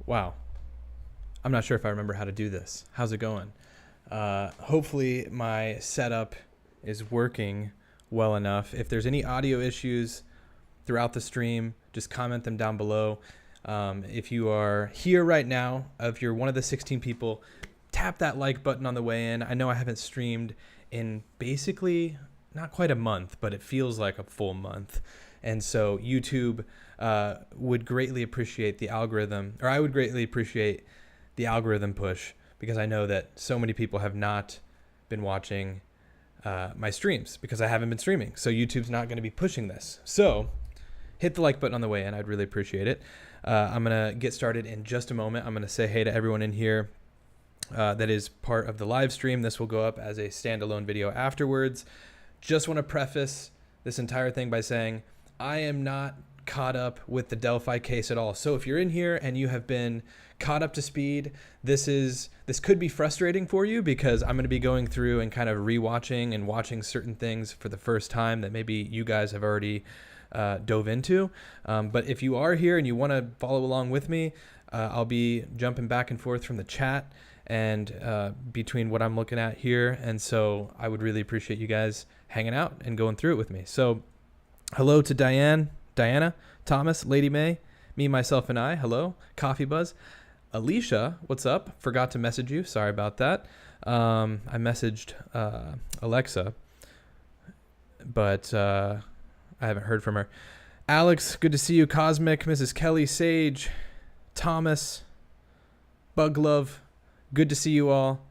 Wow. I'm not sure if I remember how to do this. How's it going? Hopefully my setup is working well enough. If there's any audio issues throughout the stream, just comment them down below. If you are here right now, if you're one of the 16 people, tap that like button on the way in. I know I haven't streamed in basically not quite a month, but it feels like a full month. And so YouTube would greatly appreciate the algorithm, or I would greatly appreciate the algorithm push, because I know that so many people have not been watching my streams because I haven't been streaming. So YouTube's not going to be pushing this. So hit the like button on the way in. I'd really appreciate it. I'm going to get started in just a moment. I'm going to say hey to everyone in here that is part of the live stream. This will go up as a standalone video afterwards. Just want to preface this entire thing by saying I am not caught up with the Delphi case at all. So if you're in here and you have been caught up to speed, this could be frustrating for you, because I'm going to be going through and kind of rewatching and watching certain things for the first time that maybe you guys have already dove into. But if you are here and you want to follow along with me, I'll be jumping back and forth from the chat and between what I'm looking at here. And so I would really appreciate you guys hanging out and going through it with me. So hello to Diana, Thomas, Lady May, me, myself, and I. Hello. Coffee Buzz. Alicia, what's up? Forgot to message you. Sorry about that. I messaged Alexa, but I haven't heard from her. Alex, good to see you. Cosmic, Mrs. Kelly, Sage, Thomas, Buglove, good to see you all.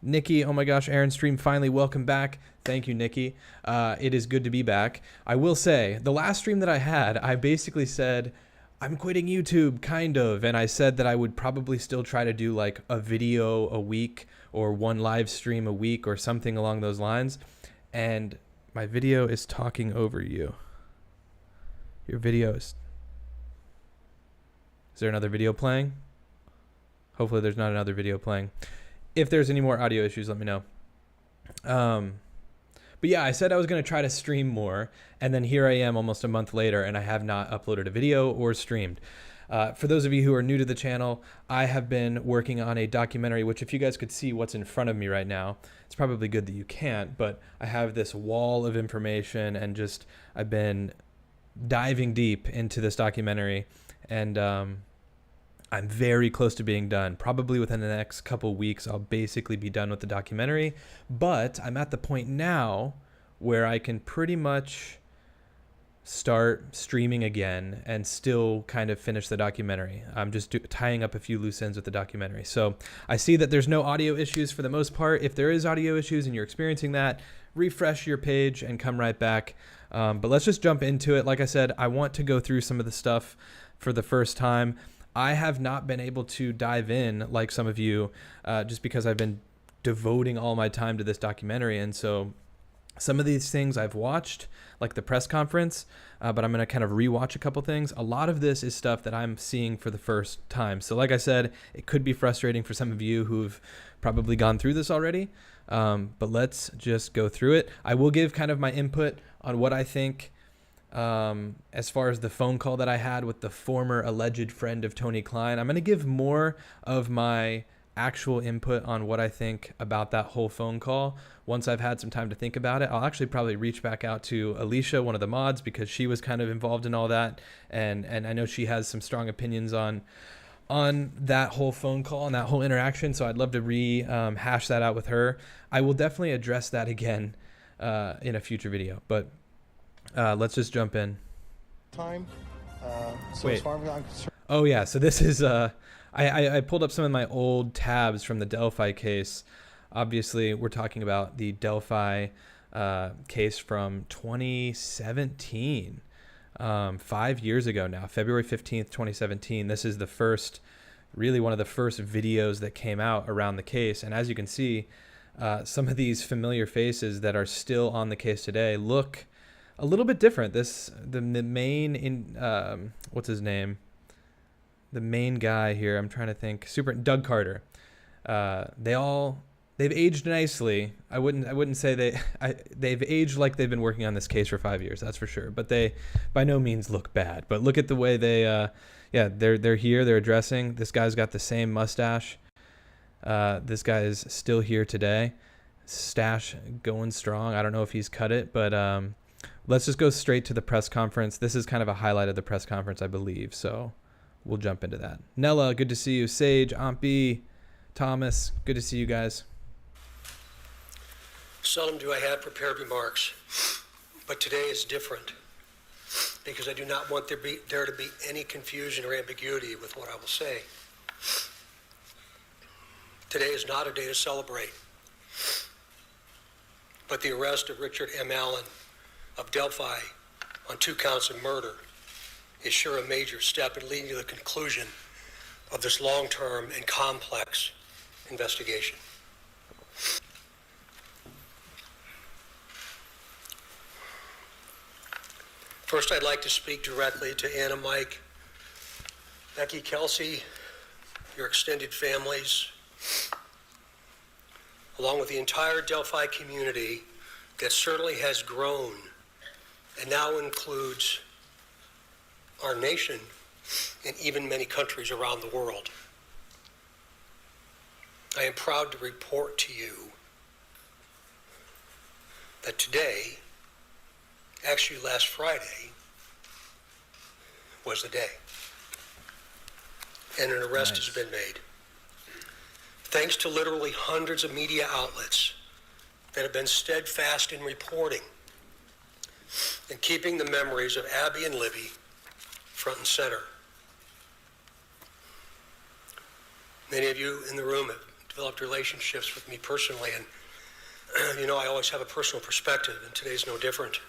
Nikki, oh my gosh, Aaron Stream, finally, welcome back. Thank you, Nikki. It is good to be back. I will say, the last stream that I had, I basically said, I'm quitting YouTube, kind of. And I said that I would probably still try to do like a video a week or one live stream a week or something along those lines. And my video is talking over you. Your video is there another video playing? Hopefully there's not another video playing. If there's any more audio issues, let me know. But yeah, I said I was going to try to stream more, and then here I am almost a month later, and I have not uploaded a video or streamed. For those of you who are new to the channel, I have been working on a documentary, which if you guys could see what's in front of me right now, it's probably good that you can't, but I have this wall of information, and just I've been diving deep into this documentary, and I'm very close to being done. Probably within the next couple weeks, I'll basically be done with the documentary. But I'm at the point now where I can pretty much start streaming again and still kind of finish the documentary. I'm just tying up a few loose ends with the documentary. So I see that there's no audio issues for the most part. If there is audio issues and you're experiencing that, refresh your page and come right back. But let's just jump into it. Like I said, I want to go through some of the stuff for the first time. I have not been able to dive in like some of you just because I've been devoting all my time to this documentary. And so some of these things I've watched, like the press conference, but I'm going to kind of rewatch a couple things. A lot of this is stuff that I'm seeing for the first time. So like I said, it could be frustrating for some of you who've probably gone through this already. But let's just go through it. I will give kind of my input on what I think as far as the phone call that I had with the former alleged friend of Tony Klein. I'm going to give more of my actual input on what I think about that whole phone call once I've had some time to think about it. I'll actually probably reach back out to Alicia, one of the mods, because she was kind of involved in all that, and I know she has some strong opinions on that whole phone call and that whole interaction, so I'd love to hash that out with her. I will definitely address that again in a future video, but let's just jump in. Time. So Wait. as far as I'm concerned, Oh yeah, so this is I pulled up some of my old tabs from the Delphi case. Obviously, we're talking about the Delphi case from 2017, 5 years ago now, February 15th, 2017. This is really one of the first videos that came out around the case. And as you can see, some of these familiar faces that are still on the case today look a little bit different. The main what's his name? The main guy here, I'm trying to think, Doug Carter. They all they've aged nicely. I wouldn't say they've aged like they've been working on this case for 5 years. That's for sure. But they by no means look bad. But look at the way they're here. They're addressing. This guy's got the same mustache. This guy is still here today. Stash going strong. I don't know if he's cut it, but let's just go straight to the press conference. This is kind of a highlight of the press conference, I believe. So we'll jump into that. Nella, good to see you. Sage, Aunt B, Thomas, good to see you guys. Seldom do I have prepared remarks, but today is different because I do not want there to be any confusion or ambiguity with what I will say. Today is not a day to celebrate, but the arrest of Richard M. Allen of Delphi on 2 counts of murder is sure a major step in leading to the conclusion of this long-term and complex investigation. First, I'd like to speak directly to Anna, Mike, Becky, Kelsey, your extended families, along with the entire Delphi community that certainly has grown and now includes our nation and even many countries around the world. I am proud to report to you that today, actually last Friday, was the day. And an arrest has been made. Thanks to literally hundreds of media outlets that have been steadfast in reporting and keeping the memories of Abby and Libby front and center. Many of you in the room have developed relationships with me personally, and you know I always have a personal perspective, and today's no different.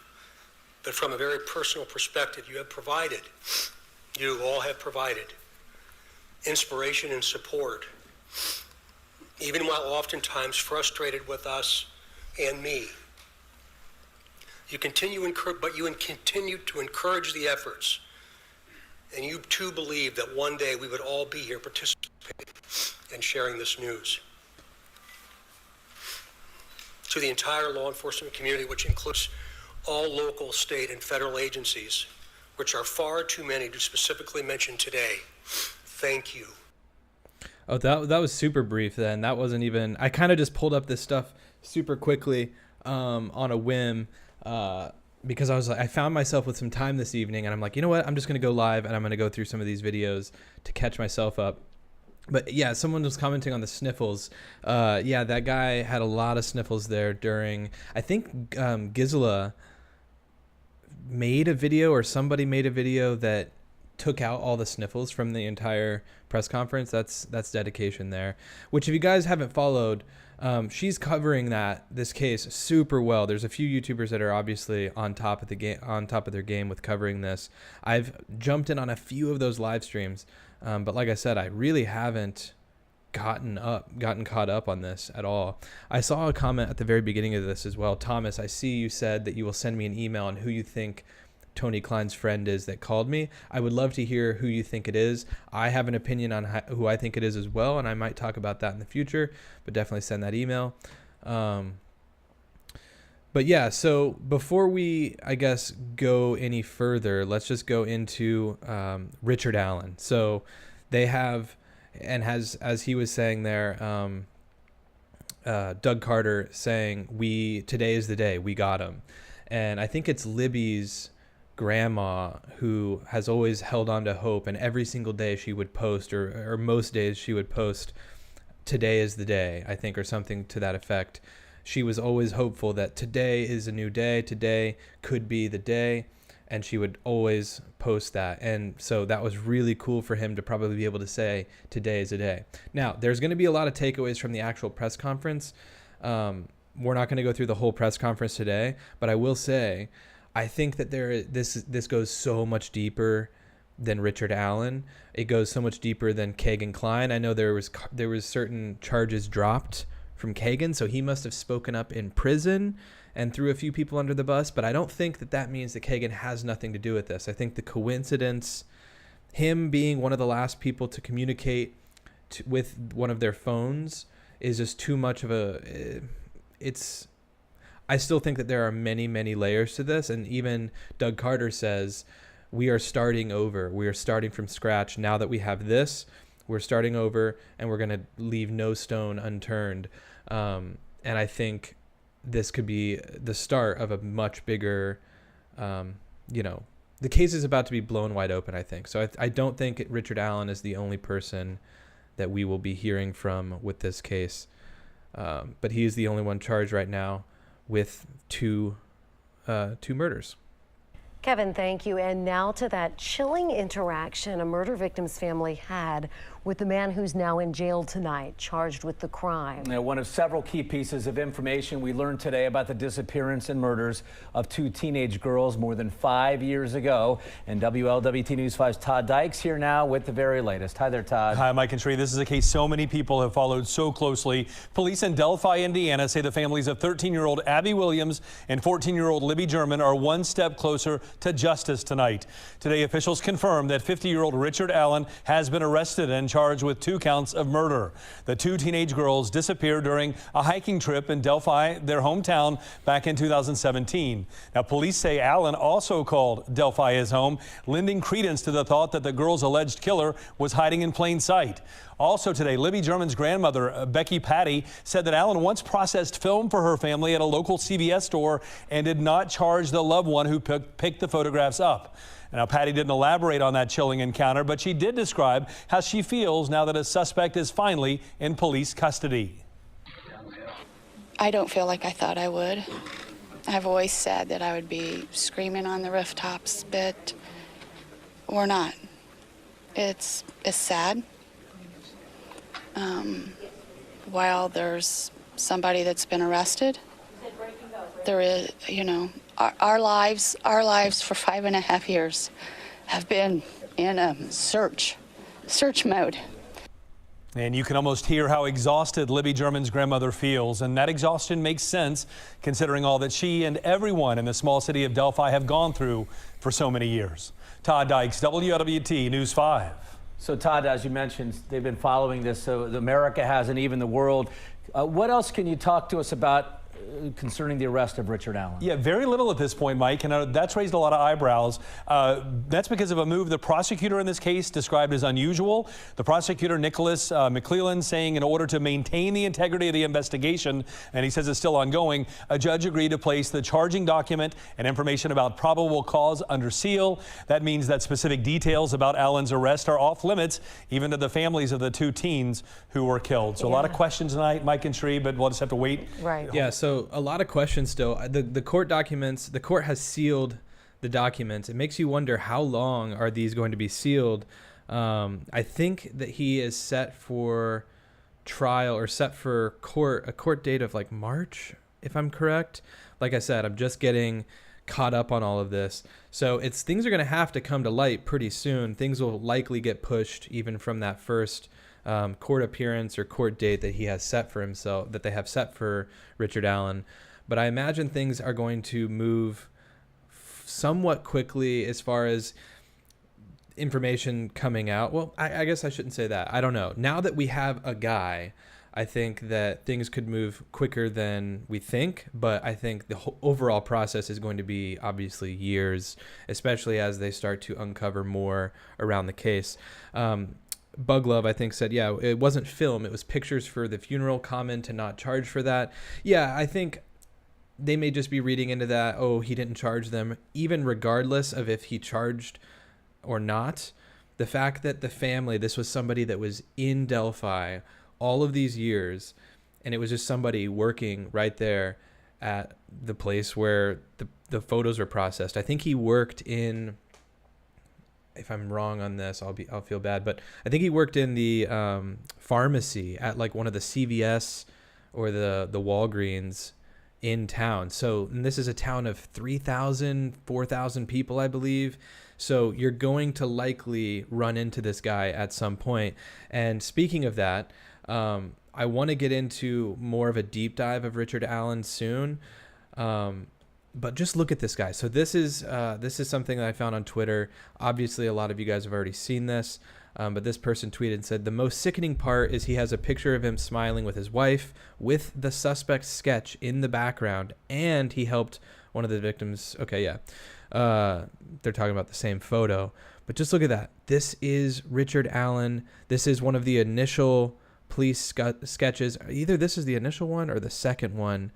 But from a very personal perspective, you all have provided inspiration and support, even while oftentimes frustrated with us and me. You continue to encourage the efforts, and you too believe that one day we would all be here participating and sharing this news. To the entire law enforcement community, which includes all local, state, and federal agencies, which are far too many to specifically mention today, thank you. Oh, that was super brief then. That wasn't even... I kind of just pulled up this stuff super quickly on a whim because I found myself with some time this evening, and I'm like, you know what? I'm just going to go live, and I'm going to go through some of these videos to catch myself up. But yeah, someone was commenting on the sniffles. Yeah, that guy had a lot of sniffles there during... I think Gisela made a video, or somebody made a video that took out all the sniffles from the entire press conference. That's dedication there, which if you guys haven't followed, she's covering this case super well. There's a few YouTubers that are obviously on top of their game with covering this. I've jumped in on a few of those live streams, but like I said, I really haven't gotten caught up on this at all. I saw a comment at the very beginning of this as well. Thomas, I see you said that you will send me an email on who you think Tony Klein's friend is that called me. I would love to hear who you think it is. I have an opinion on who I think it is as well, and I might talk about that in the future, but definitely send that email. But yeah, so before we, I guess, go any further, let's just go into Richard Allen. So they have, and as he was saying there, Doug Carter saying, today is the day, we got him. And I think it's Libby's grandma who has always held on to hope, and every single day she would post, or most days she would post, today is the day, I think, or something to that effect. She was always hopeful that today is a new day, today could be the day, and she would always post that. And so that was really cool for him to probably be able to say today is a day. Now, there's going to be a lot of takeaways from the actual press conference. We're not going to go through the whole press conference today, but I will say I think that this goes so much deeper than Richard Allen. It goes so much deeper than Kagan Klein. I know there was certain charges dropped from Kagan, so he must have spoken up in prison and threw a few people under the bus, but I don't think that means that Kagan has nothing to do with this. I think the coincidence, him being one of the last people to communicate with one of their phones, is just too much of I still think that there are many, many layers to this. And even Doug Carter says, we are starting over. We are starting from scratch. Now that we have this, we're starting over, and we're going to leave no stone unturned. And I think this could be the start of a much bigger, the case is about to be blown wide open, I think. So I don't think Richard Allen is the only person that we will be hearing from with this case. But he is the only one charged right now with two murders. Kevin, thank you. And now to that chilling interaction a murder victim's family had with the man who's now in jail tonight, charged with the crime. Now, one of several key pieces of information we learned today about the disappearance and murders of two teenage girls more than 5 years ago. And WLWT News 5's Todd Dykes here now with the very latest. Hi there, Todd. Hi, Mike and Sheree. This is a case so many people have followed so closely. Police in Delphi, Indiana say the families of 13-year-old Abby Williams and 14-year-old Libby German are one step closer to justice tonight. Today, officials confirmed that 50-year-old Richard Allen has been arrested and charged with 2 counts of murder. The 2 teenage girls disappeared during a hiking trip in Delphi, their hometown, back in 2017. Now, police say Allen also called Delphi his home, lending credence to the thought that the girls' alleged killer was hiding in plain sight. Also today, Libby German's grandmother, Becky Patty, said that Allen once processed film for her family at a local CVS store and did not charge the loved one who picked the photographs up. Now, Patty didn't elaborate on that chilling encounter, but she did describe how she feels now that a suspect is finally in police custody. I don't feel like I thought I would. I've always said that I would be screaming on the rooftops, but we're not. It's sad. While there's somebody that's been arrested, there is, our lives for 5.5 years have been in a search mode. And you can almost hear how exhausted Libby German's grandmother feels, and that exhaustion makes sense considering all that she and everyone in the small city of Delphi have gone through for so many years. Todd Dykes, WLWT News 5. So, Todd, as you mentioned, they've been following this, so America hasn't, even the world. What else can you talk to us about concerning the arrest of Richard Allen? Yeah, very little at this point, Mike, and that's raised a lot of eyebrows. That's because of a move the prosecutor in this case described as unusual. The prosecutor, Nicholas McClellan, saying in order to maintain the integrity of the investigation, and he says it's still ongoing, a judge agreed to place the charging document and information about probable cause under seal. That means that specific details about Allen's arrest are off limits, even to the families of the 2 teens who were killed. So a lot of questions tonight, Mike and Sheree, but we'll just have to wait. Right. Yeah, so a lot of questions still. The court documents, the court has sealed the documents. It makes you wonder, how long are these going to be sealed? I think that he is set for trial, or set for a court date of like March, if I'm correct. Like I said, I'm just getting caught up on all of this. So things are going to have to come to light pretty soon. Things will likely get pushed even from that first court appearance or court date that he has set for himself, that they have set for Richard Allen. But I imagine things are going to move somewhat quickly as far as information coming out. Well, I guess I shouldn't say that. I don't know. Now that we have a guy, I think that things could move quicker than we think, but I think the whole overall process is going to be obviously years, especially as they start to uncover more around the case. Bug Love, I think, said, yeah, it wasn't film. It was pictures for the funeral. Common to not charge for that. Yeah, I think they may just be reading into that, oh, he didn't charge them. Even regardless of if he charged or not, the fact that the family, this was somebody that was in Delphi all of these years, and it was just somebody working right there at the place where the photos were processed. I think he worked in, if I'm wrong on this, I'll feel bad, but I think he worked in the pharmacy at like one of the CVS or the Walgreens in town. So, and this is a town of 3,000, 4,000 people, I believe. So you're going to likely run into this guy at some point. And speaking of that, I want to get into more of a deep dive of Richard Allen soon. But just look at this guy. So this is something that I found on Twitter. Obviously, a lot of you guys have already seen this. But this person tweeted and said, the most sickening part is he has a picture of him smiling with his wife with the suspect's sketch in the background, and he helped one of the victims. Okay, yeah. They're talking about the same photo. But just look at that. This is Richard Allen. This is one of the initial police sketches. Either this is the initial one or the second one.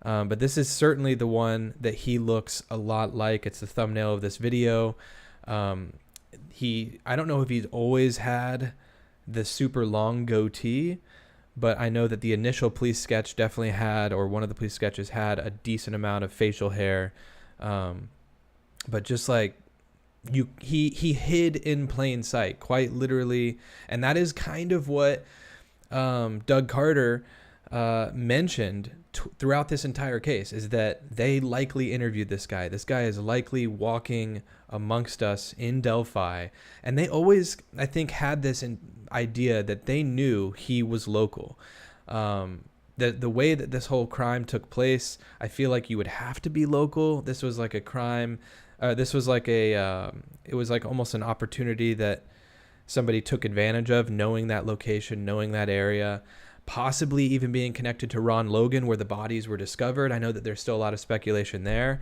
But this is certainly the one that he looks a lot like. It's the thumbnail of this video. I don't know if he's always had the super long goatee, but I know that the initial police sketch definitely had, or one of the police sketches had, a decent amount of facial hair. But just like he hid in plain sight, quite literally. And that is kind of what Doug Carter mentioned throughout this entire case, is that they likely interviewed this guy. This guy is likely walking amongst us in Delphi. And they always, I think, had this idea that they knew he was local. The way that this whole crime took place, I feel like you would have to be local. This was like a crime. This was like it was like almost an opportunity that somebody took advantage of, knowing that location, knowing that area, possibly even being connected to Ron Logan where the bodies were discovered. I know that there's still a lot of speculation there.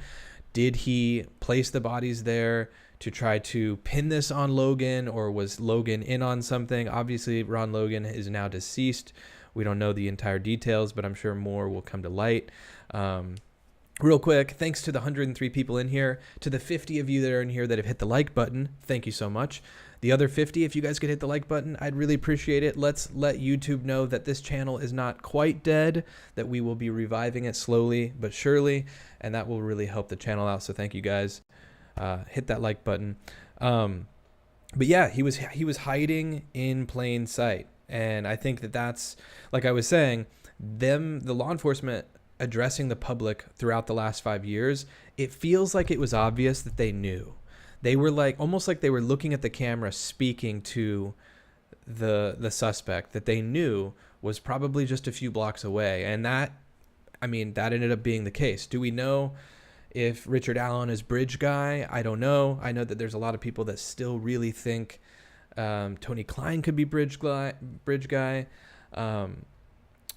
Did he place the bodies there to try to pin this on Logan, or was Logan in on something? Obviously, Ron Logan is now deceased. We don't know the entire details, but I'm sure more will come to light. Real quick, thanks to the 103 people in here, to the 50 of you that are in here that have hit the like button. Thank you so much. The other 50, if you guys could hit the like button, I'd really appreciate it. Let's let YouTube know that this channel is not quite dead, that we will be reviving it slowly but surely, and that will really help the channel out. So thank you guys. Hit that like button. But yeah, he was hiding in plain sight. And I think that that's, like I was saying, the law enforcement addressing the public throughout the last 5 years, it feels like it was obvious that they knew. They were like, almost like they were looking at the camera, speaking to the suspect that they knew was probably just a few blocks away. And that ended up being the case. Do we know if Richard Allen is Bridge Guy? I don't know. I know that there's a lot of people that still really think Tony Klein could be Bridge Guy.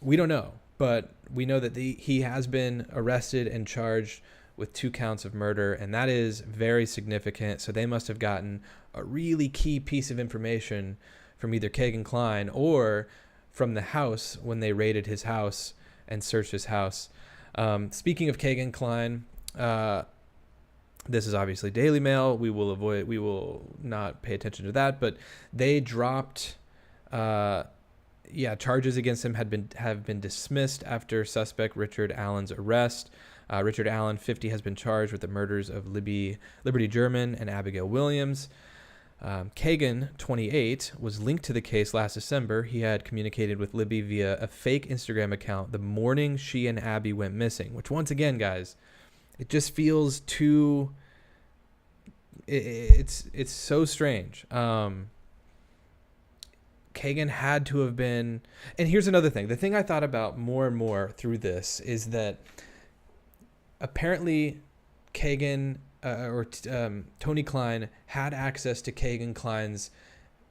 We don't know, but we know that he has been arrested and charged with 2 counts of murder, and that is very significant. So they must have gotten a really key piece of information from either Kegan Kline or from the house when they raided his house and searched his house. Speaking of Kegan Kline, this is obviously Daily Mail. We will not pay attention to that, but they dropped charges against him have been dismissed after suspect Richard Allen's arrest. Richard Allen, 50, has been charged with the murders of Liberty German and Abigail Williams. Kegan, 28, was linked to the case last December. He had communicated with Libby via a fake Instagram account the morning she and Abby went missing, which, once again, guys, it just feels too... It's so strange. Kegan had to have been... And here's another thing. The thing I thought about more and more through this is that apparently Kegan Tony Klein had access to Kegan Kline's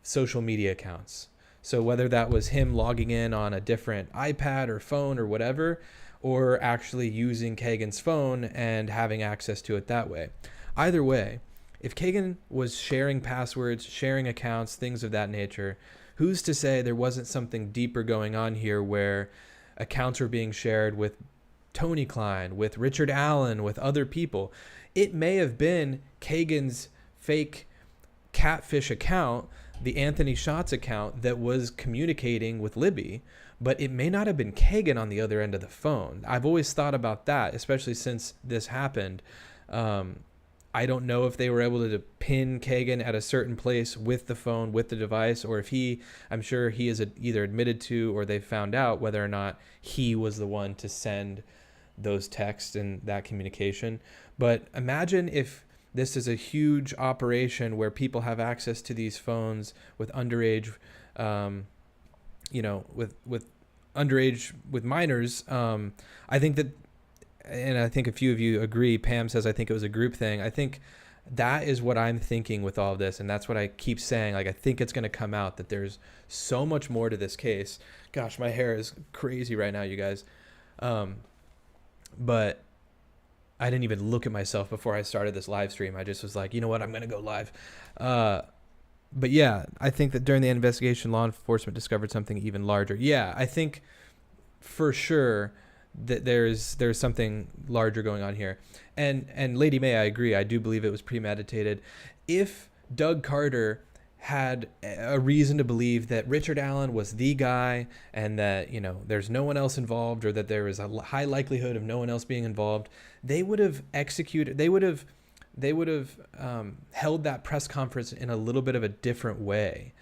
social media accounts. So whether that was him logging in on a different iPad or phone or whatever, or actually using Kegan's phone and having access to it that way. Either way, if Kegan was sharing passwords, sharing accounts, things of that nature, who's to say there wasn't something deeper going on here where accounts were being shared with Tony Klein, with Richard Allen, with other people? It may have been Kegan's fake catfish account, the Anthony Schatz account, that was communicating with Libby, but it may not have been Kegan on the other end of the phone. I've always thought about that, especially since this happened. I don't know if they were able to pin Kegan at a certain place with the phone, with the device, or if I'm sure he is either admitted to, or they found out whether or not he was the one to send those texts and that communication. But imagine if this is a huge operation where people have access to these phones with underage, with minors. I think that, and I think a few of you agree, Pam says, I think it was a group thing. I think That is what I'm thinking with all of this, and that's what I keep saying. Like, I think it's going to come out that there's so much more to this case. Gosh, my hair is crazy right now, you guys. But I didn't even look at myself before I started this live stream. I just was like, you know what, I'm going to go live. But yeah, I think that during the investigation, law enforcement discovered something even larger. Yeah, I think for sure that there's something larger going on here. And Lady May, I agree. I do believe it was premeditated. If Doug Carter had a reason to believe that Richard Allen was the guy and that, you know, there's no one else involved, or that there was a high likelihood of no one else being involved, they would have executed, they would have held that press conference in a little bit of a different way.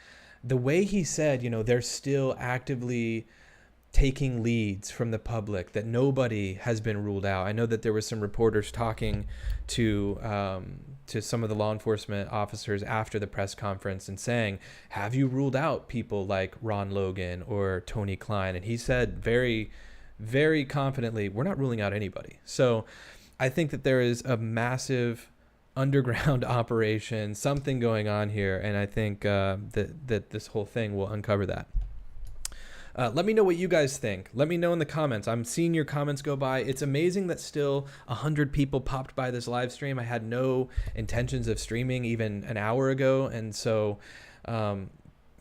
The way he said, you know, they're still actively taking leads from the public, that nobody has been ruled out. I know that there was some reporters talking to some of the law enforcement officers after the press conference and saying, have you ruled out people like Ron Logan or Tony Klein? And he said very, very confidently, we're not ruling out anybody. So I think that there is a massive underground operation, something going on here, and I think that this whole thing will uncover that. Let me know what you guys think. Let me know in the comments. I'm seeing your comments go by. It's amazing that still 100 people popped by this live stream. I had no intentions of streaming even an hour ago, and so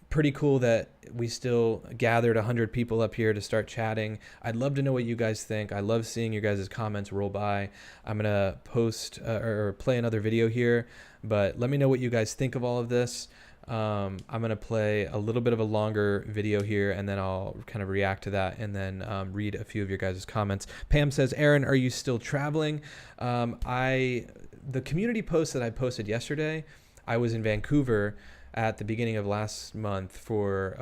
pretty cool that we still gathered 100 people up here to start chatting. I'd love to know what you guys think. I love seeing your guys' comments roll by. I'm gonna post or play another video here, but let me know what you guys think of all of this. I'm going to play a little bit of a longer video here, and then I'll kind of react to that, and then read a few of your guys' comments. Pam says, Aaron, are you still traveling? The community post that I posted yesterday, I was in Vancouver at the beginning of last month for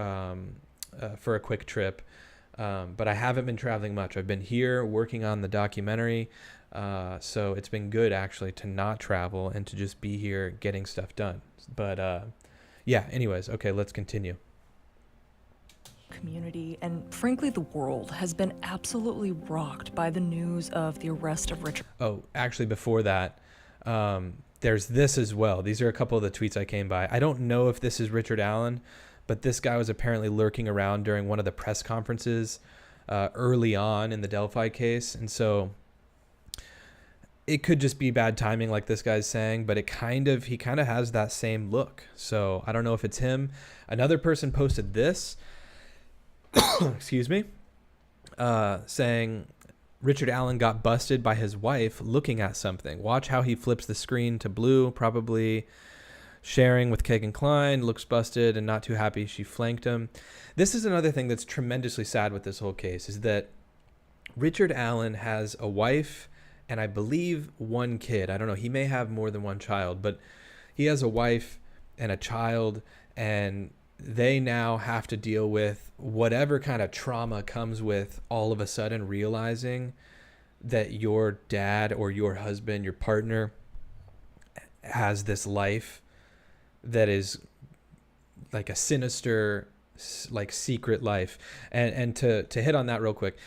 a quick trip, but I haven't been traveling much. I've been here working on the documentary, so it's been good actually to not travel and to just be here getting stuff done. But yeah, anyways, okay, let's continue. Community and frankly the world has been absolutely rocked by the news of the arrest of Richard. Oh, actually before that, there's this as well. These are a couple of the tweets I came by. I don't know if this is Richard Allen, but this guy was apparently lurking around during one of the press conferences early on in the Delphi case, and so it could just be bad timing, like this guy's saying, but he kind of has that same look. So I don't know if it's him. Another person posted this, excuse me, saying Richard Allen got busted by his wife looking at something. Watch how he flips the screen to blue, probably sharing with Kagan Klein, looks busted and not too happy she flanked him. This is another thing that's tremendously sad with this whole case, is that Richard Allen has a wife and I believe one kid. I don't know. He may have more than one child, but he has a wife and a child, and they now have to deal with whatever kind of trauma comes with all of a sudden realizing that your dad or your husband, your partner, has this life that is like a sinister, like secret life. And to hit on that real quick,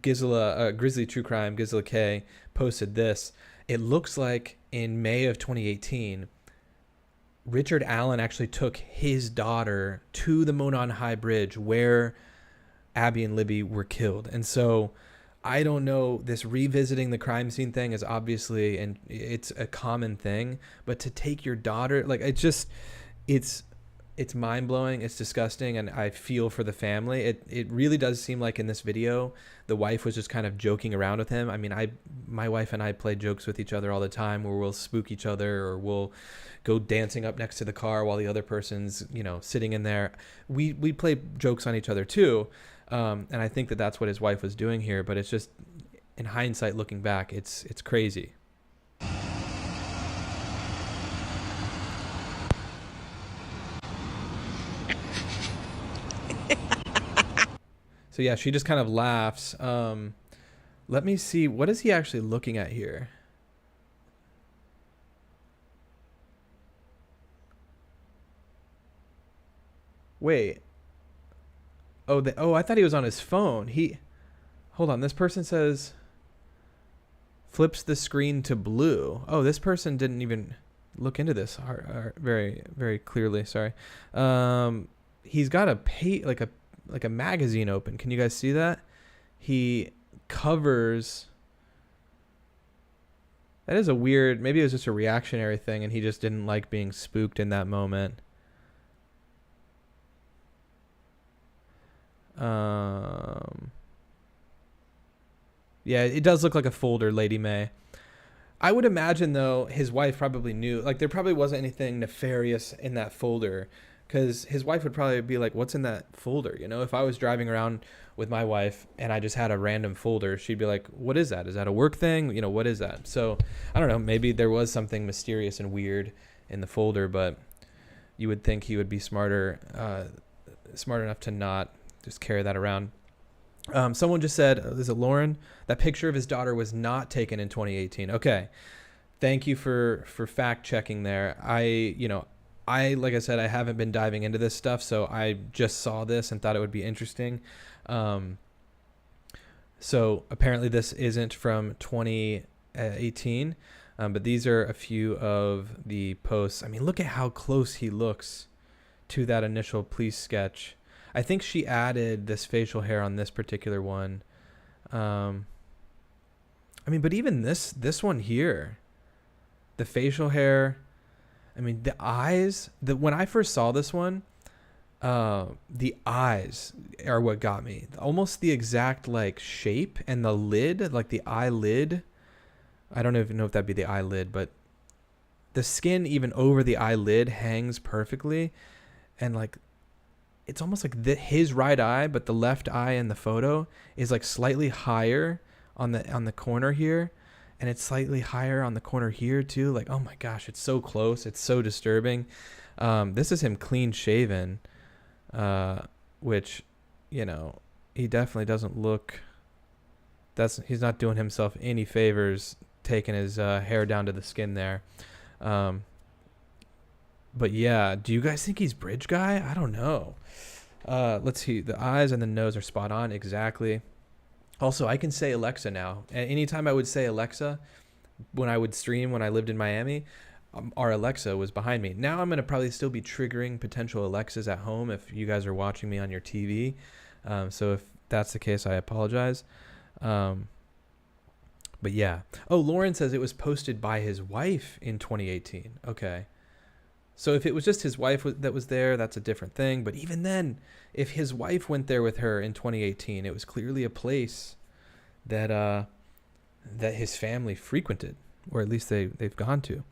Grizzly True Crime, Gisela K, posted this. It looks like in May of 2018, Richard Allen actually took his daughter to the Monon High Bridge where Abby and Libby were killed. And so I don't know, this revisiting the crime scene thing is obviously, and it's a common thing, but to take your daughter, like, it's mind-blowing, it's disgusting, and I feel for the family. It really does seem like in this video the wife was just kind of joking around with him. I mean, my wife and I play jokes with each other all the time, where we'll spook each other, or we'll go dancing up next to the car while the other person's, you know, sitting in there. We play jokes on each other too, and I think that that's what his wife was doing here, but it's just, in hindsight looking back, it's crazy. So yeah, she just kind of laughs. Let me see. What is he actually looking at here? Wait. Oh, I thought he was on his phone. Hold on. This person says flips the screen to blue. Oh, this person didn't even. look into this very, very clearly. Sorry. He's got a magazine open. Can you guys see that? He covers. That is a weird, maybe it was just a reactionary thing and he just didn't like being spooked in that moment. Yeah, it does look like a folder, Lady May. I would imagine, though, his wife probably knew. Like, there probably wasn't anything nefarious in that folder, because his wife would probably be like, what's in that folder? You know, if I was driving around with my wife and I just had a random folder, she'd be like, what is that? Is that a work thing? You know, what is that? So, I don't know. Maybe there was something mysterious and weird in the folder, but you would think he would be smart enough to not just carry that around. Someone just said, is it Lauren? That picture of his daughter was not taken in 2018. Okay. Thank you for fact checking there. Like I said, I haven't been diving into this stuff, so I just saw this and thought it would be interesting. So apparently this isn't from 2018, but these are a few of the posts. I mean, look at how close he looks to that initial police sketch. I think she added this facial hair on this particular one. I mean, but even this one here, the facial hair, I mean, the eyes, when I first saw this one, the eyes are what got me. Almost the exact like shape, and the lid, like the eyelid. I don't even know if that'd be the eyelid, but the skin even over the eyelid hangs perfectly. And like, it's almost like his right eye, but the left eye in the photo is like slightly higher on the corner here, and it's slightly higher on the corner here too. Like, oh my gosh, it's so close. It's so disturbing. This is him clean shaven, which, you know, he definitely doesn't look. He's not doing himself any favors taking his hair down to the skin there. But yeah, do you guys think he's bridge guy? I don't know. Let's see. The eyes and the nose are spot on. Exactly. Also, I can say Alexa now. Anytime I would say Alexa, when I would stream when I lived in Miami, our Alexa was behind me. Now I'm going to probably still be triggering potential Alexas at home if you guys are watching me on your TV. So if that's the case, I apologize. But yeah. Oh, Lauren says it was posted by his wife in 2018. Okay. So if it was just his wife that was there, that's a different thing. But even then, if his wife went there with her in 2018, it was clearly a place that his family frequented, or at least they've gone to.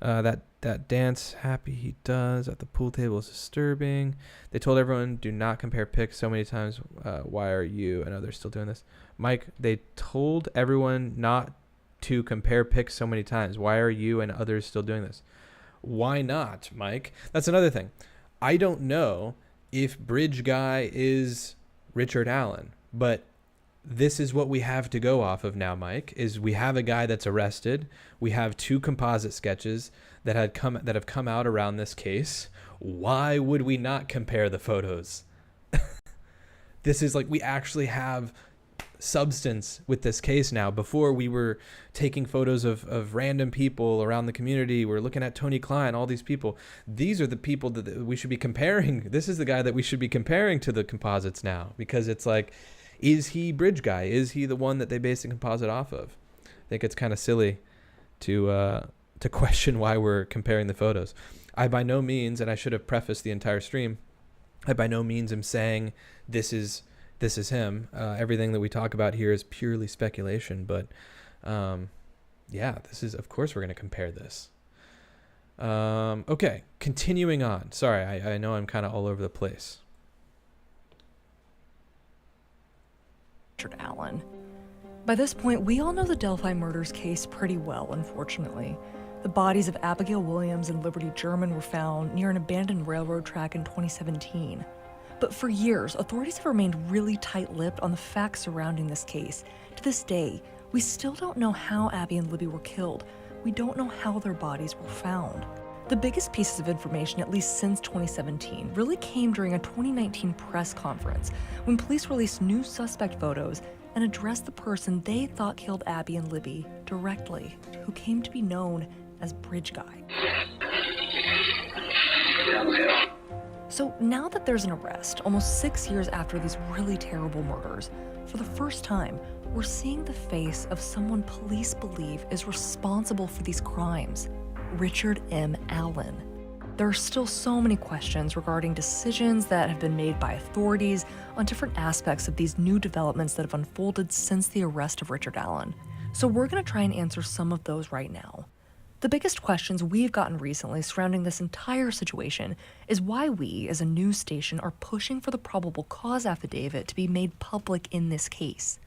That dance happy he does at the pool table is disturbing. They told everyone, do not compare pics so many times. Why are you? I know they're still doing this. Mike, they told everyone not to compare pics so many times. Why are you and others still doing this? Why not, Mike? That's another thing. I don't know if bridge guy is Richard Allen, but this is what we have to go off of now, Mike, is we have a guy that's arrested. We have 2 composite sketches that have come out around this case. Why would we not compare the photos? This is like, we actually have substance with this case now. Before, we were taking photos of random people around the community. We're looking at Tony Klein, all these people. These are the people that we should be comparing. This is the guy that we should be comparing to the composites now, because it's like, is he bridge guy? Is he the one that they base the composite off of? I think it's kind of silly to question why we're comparing the photos. I by no means, and I should have prefaced the entire stream, I by no means am saying this is him. Everything that we talk about here is purely speculation, but yeah, this is, of course we're going to compare this. Okay, continuing on. Sorry, I know I'm kind of all over the place. Richard Allen. By this point, we all know the Delphi murders case pretty well, unfortunately. The bodies of Abigail Williams and Liberty German were found near an abandoned railroad track in 2017. But for years, authorities have remained really tight-lipped on the facts surrounding this case. To this day, we still don't know how Abby and Libby were killed. We don't know how their bodies were found. The biggest pieces of information, at least since 2017, really came during a 2019 press conference when police released new suspect photos and addressed the person they thought killed Abby and Libby directly, who came to be known as Bridge Guy. So now that there's an arrest, almost 6 years after these really terrible murders, for the first time, we're seeing the face of someone police believe is responsible for these crimes, Richard M. Allen. There are still so many questions regarding decisions that have been made by authorities on different aspects of these new developments that have unfolded since the arrest of Richard Allen. So we're going to try and answer some of those right now. The biggest questions we've gotten recently surrounding this entire situation is why we, as a news station, are pushing for the probable cause affidavit to be made public in this case.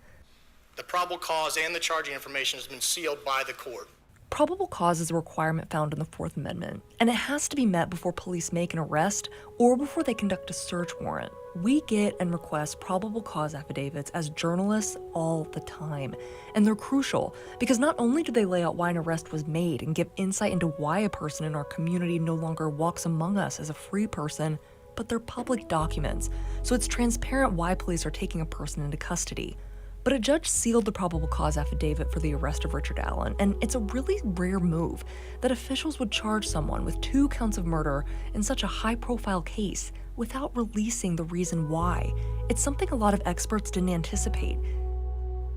The probable cause and the charging information has been sealed by the court. Probable cause is a requirement found in the Fourth Amendment, and it has to be met before police make an arrest or before they conduct a search warrant. We get and request probable cause affidavits as journalists all the time, and they're crucial because not only do they lay out why an arrest was made and give insight into why a person in our community no longer walks among us as a free person, but they're public documents, so it's transparent why police are taking a person into custody. But a judge sealed the probable cause affidavit for the arrest of Richard Allen, and it's a really rare move that officials would charge someone with 2 counts of murder in such a high-profile case without releasing the reason why. It's something a lot of experts didn't anticipate.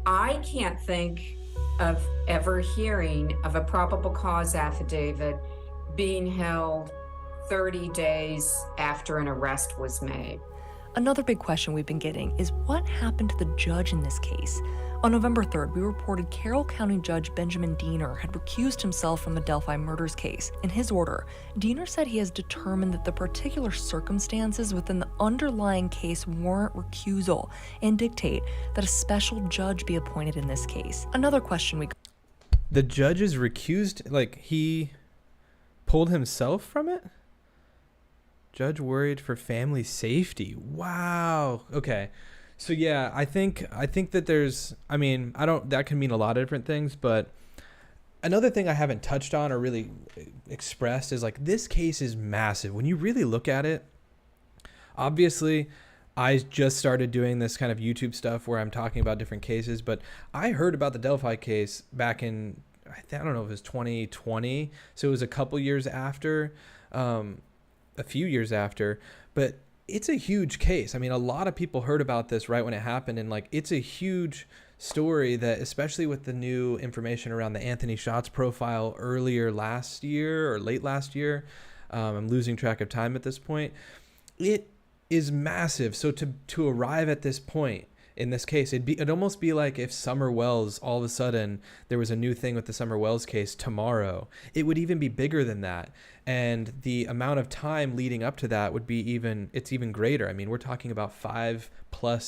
I can't think of ever hearing of a probable cause affidavit being held 30 days after an arrest was made. Another big question we've been getting is what happened to the judge in this case? On November 3rd, we reported Carroll County Judge Benjamin Diener had recused himself from the Delphi murders case. In his order, Diener said he has determined that the particular circumstances within the underlying case warrant recusal and dictate that a special judge be appointed in this case. Another question we... The judge is recused? Like, he pulled himself from it? Judge worried for family safety. Wow. Okay. So yeah, I think that there's, that can mean a lot of different things, but another thing I haven't touched on or really expressed is like this case is massive. When you really look at it, obviously I just started doing this kind of YouTube stuff where I'm talking about different cases, but I heard about the Delphi case back in, I don't know if it was 2020. So it was a couple years after, a few years after, but it's a huge case. I mean, a lot of people heard about this right when it happened, and like it's a huge story that, especially with the new information around the Anthony Shots profile earlier last year or late last year, I'm losing track of time at this point. It is massive. So to arrive at this point in this case, it'd almost be like if Summer Wells, all of a sudden there was a new thing with the Summer Wells case tomorrow. It would even be bigger than that. And the amount of time leading up to that would be even greater. I mean, we're talking about 5+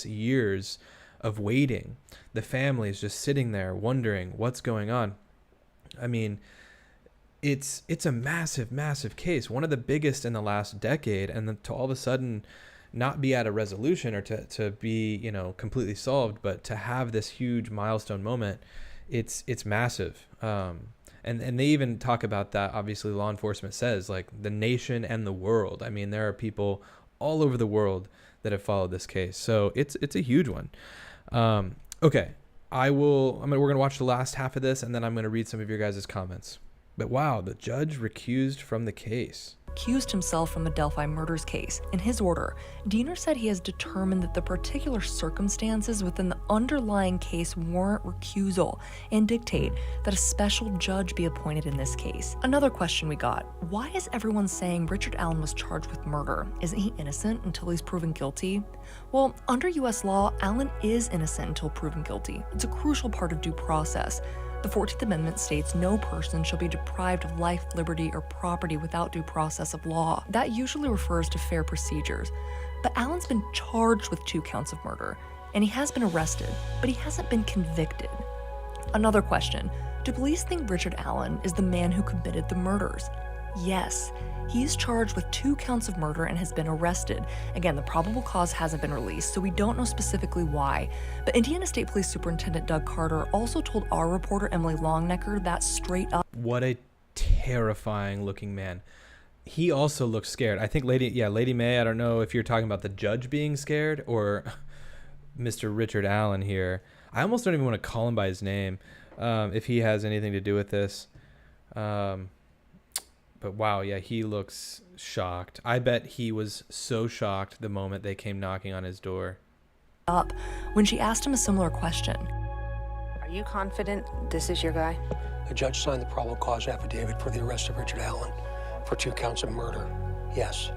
years of waiting. The family is just sitting there wondering what's going on. I mean, it's a massive, massive case, one of the biggest in the last decade, and then to all of a sudden not be at a resolution or to be, completely solved, but to have this huge milestone moment, it's massive. And they even talk about that. Obviously, law enforcement says like the nation and the world. I mean, there are people all over the world that have followed this case. So it's a huge one. Okay, we're going to watch the last half of this, and then I'm going to read some of your guys' comments. But wow, the judge recused from the case. Accused himself from the Delphi murders case. In his order, Diener said he has determined that the particular circumstances within the underlying case warrant recusal and dictate that a special judge be appointed in this case. Another question we got, why is everyone saying Richard Allen was charged with murder? Isn't he innocent until he's proven guilty? Well, under US law, Allen is innocent until proven guilty. It's a crucial part of due process. The 14th Amendment states no person shall be deprived of life, liberty, or property without due process of law. That usually refers to fair procedures. But Allen's been charged with 2 counts of murder, and he has been arrested, but he hasn't been convicted. Another question, do police think Richard Allen is the man who committed the murders? Yes. He's charged with 2 counts of murder and has been arrested. Again, the probable cause hasn't been released, so we don't know specifically why. But Indiana State Police Superintendent Doug Carter also told our reporter Emily Longnecker that straight up. What a terrifying looking man. He also looks scared. I think Lady May, I don't know if you're talking about the judge being scared or Mr. Richard Allen here. I almost don't even want to call him by his name if he has anything to do with this. But wow, yeah, he looks shocked. I bet he was so shocked the moment they came knocking on his door. Up when she asked him a similar question. Are you confident this is your guy? The judge signed the probable cause affidavit for the arrest of Richard Allen for 2 counts of murder. Yes.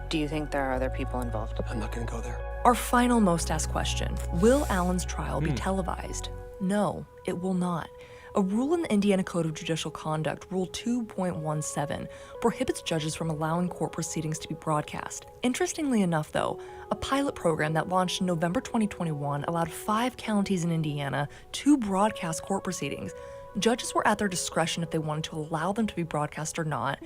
Do you think there are other people involved? I'm not going to go there. Our final most asked question, will Allen's trial be televised? No, it will not. A rule in the Indiana Code of Judicial Conduct, Rule 2.17, prohibits judges from allowing court proceedings to be broadcast. Interestingly enough, though, a pilot program that launched in November 2021 allowed 5 counties in Indiana to broadcast court proceedings. Judges were at their discretion if they wanted to allow them to be broadcast or not,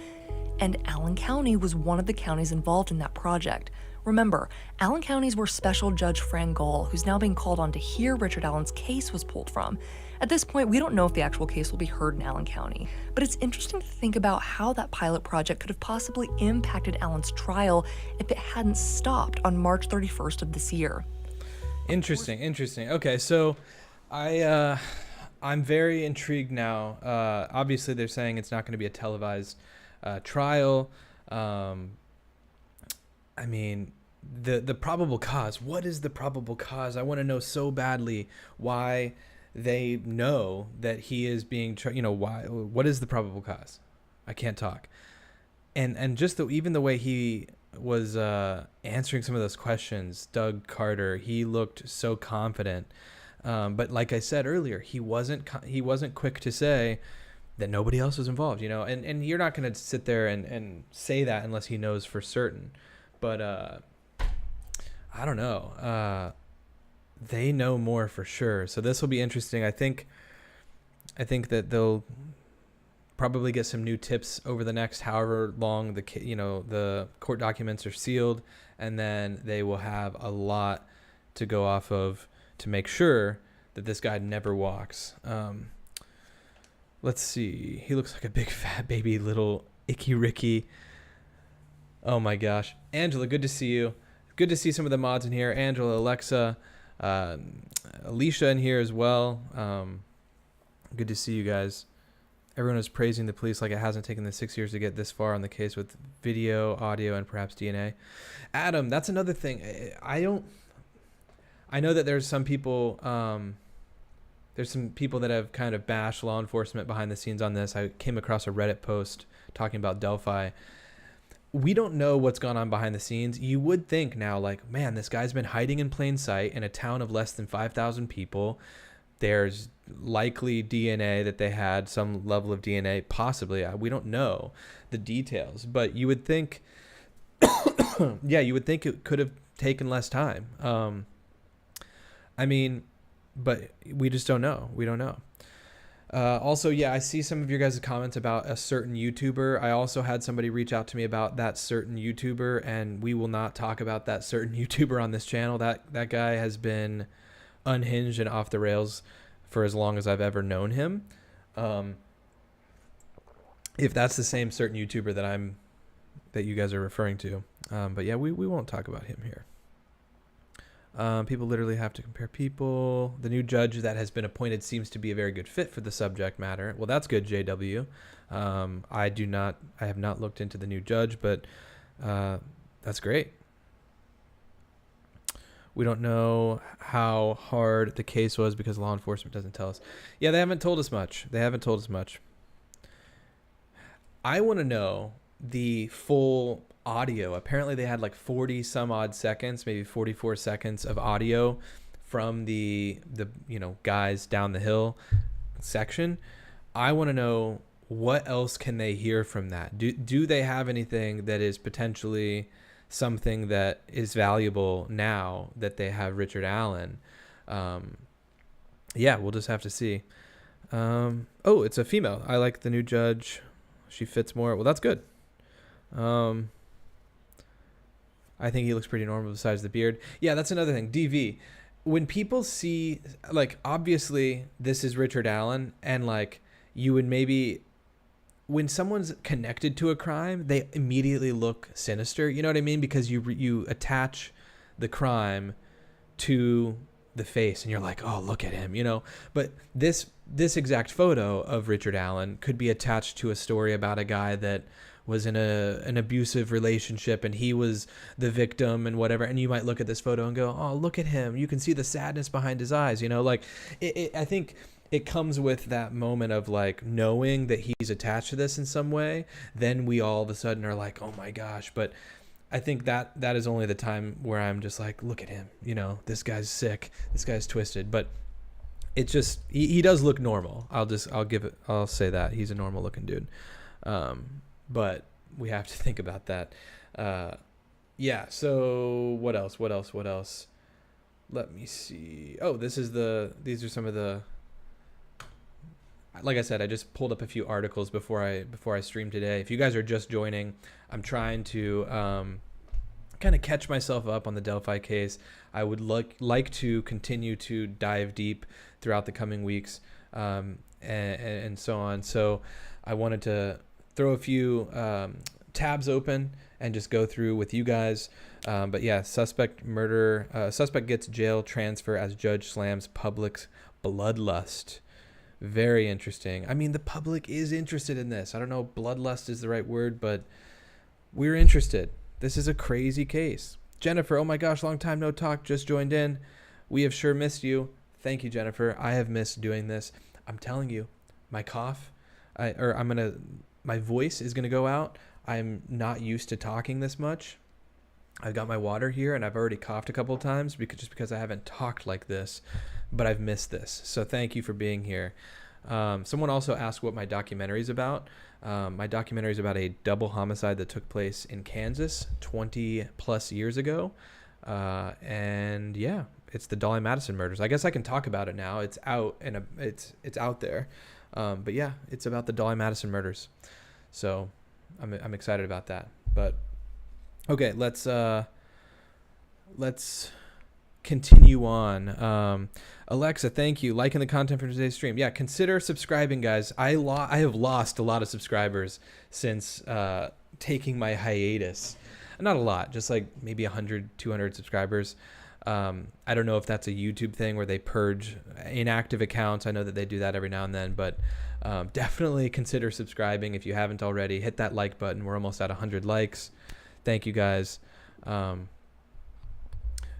and Allen County was one of the counties involved in that project. Remember, Allen County is where Special Judge Fran Gall, who's now being called on to hear Richard Allen's case, was pulled from. At this point, we don't know if the actual case will be heard in Allen County, but it's interesting to think about how that pilot project could have possibly impacted Allen's trial if it hadn't stopped on March 31st of this year. Interesting. Okay, so I'm very intrigued now. Obviously, they're saying it's not going to be a televised trial. I mean, the probable cause. What is the probable cause? I want to know so badly why they know that he is being, why? What is the probable cause? I can't talk. And just even the way he was answering some of those questions, Doug Carter, he looked so confident. But like I said earlier, he wasn't quick to say that nobody else was involved, and you're not going to sit there and say that unless he knows for certain. But I don't know. They know more for sure. So this will be interesting. I think that they'll probably get some new tips over the next however long the court documents are sealed, and then they will have a lot to go off of to make sure that this guy never walks. Let's see. He looks like a big fat baby little Icky Ricky. Oh my gosh. Angela, good to see you. Good to see some of the mods in here. Angela, Alexa, Alicia in here as well. Good to see you guys. Everyone is praising the police like it hasn't taken them 6 years to get this far on the case with video, audio, and perhaps DNA. Adam, that's another thing. I know that there's some people that have kind of bashed law enforcement behind the scenes on this. I came across a Reddit post talking about Delphi. We don't know what's gone on behind the scenes. You would think now, like, man, this guy's been hiding in plain sight in a town of less than 5,000 people. There's likely DNA that they had, some level of DNA, possibly. We don't know the details, but you would think, you would think it could have taken less time. But we just don't know. We don't know. Also, I see some of your guys' comments about a certain YouTuber. I also had somebody reach out to me about that certain YouTuber, and we will not talk about that certain YouTuber on this channel. That guy has been unhinged and off the rails for as long as I've ever known him. If that's the same certain YouTuber that you guys are referring to. But yeah, we won't talk about him here. People literally have to compare people. The new judge that has been appointed seems to be a very good fit for the subject matter. Well, that's good, JW. I have not looked into the new judge, but that's great. We don't know how hard the case was because law enforcement doesn't tell us. Yeah, they haven't told us much. I want to know the full audio. Apparently they had like 40 some odd seconds, maybe 44 seconds of audio from the guys down the hill section. I want to know what else can they hear from that. Do they have anything that is potentially something that is valuable now that they have Richard Allen? We'll just have to see. It's a female. I like the new judge. She fits more. Well, that's good. I think he looks pretty normal besides the beard. Yeah, that's another thing. DV. When people see, like, obviously this is Richard Allen, and like you would maybe, when someone's connected to a crime, they immediately look sinister. You know what I mean? Because you attach the crime to the face and you're like, oh, look at him, But this this exact photo of Richard Allen could be attached to a story about a guy that was in an abusive relationship and he was the victim and whatever. And you might look at this photo and go, oh, look at him. You can see the sadness behind his eyes. You know, like I think it comes with that moment of like knowing that he's attached to this in some way. Then we all of a sudden are like, oh my gosh. But I think that is only the time where I'm just like, look at him. You know, this guy's sick. This guy's twisted. But it's just, he does look normal. I'll say that he's a normal looking dude. But we have to think about that. Yeah. So what else? Let me see. Oh, these are some of the, like I said, I just pulled up a few articles before I streamed today. If you guys are just joining, I'm trying to kind of catch myself up on the Delphi case. I would like to continue to dive deep throughout the coming weeks and so on. So I wanted to throw a few tabs open and just go through with you guys. But yeah, suspect gets jail transfer as judge slams public's bloodlust. Very interesting. I mean, the public is interested in this. I don't know if bloodlust is the right word, but we're interested. This is a crazy case. Jennifer, oh my gosh, long time no talk, just joined in. We have sure missed you. Thank you, Jennifer. I have missed doing this. I'm telling you, my cough, my voice is gonna go out. I'm not used to talking this much. I've got my water here and I've already coughed a couple of times because I haven't talked like this, but I've missed this. So thank you for being here. Someone also asked what my documentary is about. My documentary is about a double homicide that took place in Kansas 20 plus years ago. And yeah, it's the Dolly Madison murders. I guess I can talk about it now. It's out and it's out there. But yeah, it's about the Dolly Madison murders. So I'm excited about that. But okay, let's continue on. Alexa, thank you. Liking the content for today's stream. Yeah, consider subscribing, guys. I have lost a lot of subscribers since taking my hiatus. Not a lot, just like maybe 100, 200 subscribers. I don't know if that's a YouTube thing where they purge inactive accounts. I know that they do that every now and then, but definitely consider subscribing if you haven't already. Hit that like button. We're almost at 100 likes. Thank you, guys.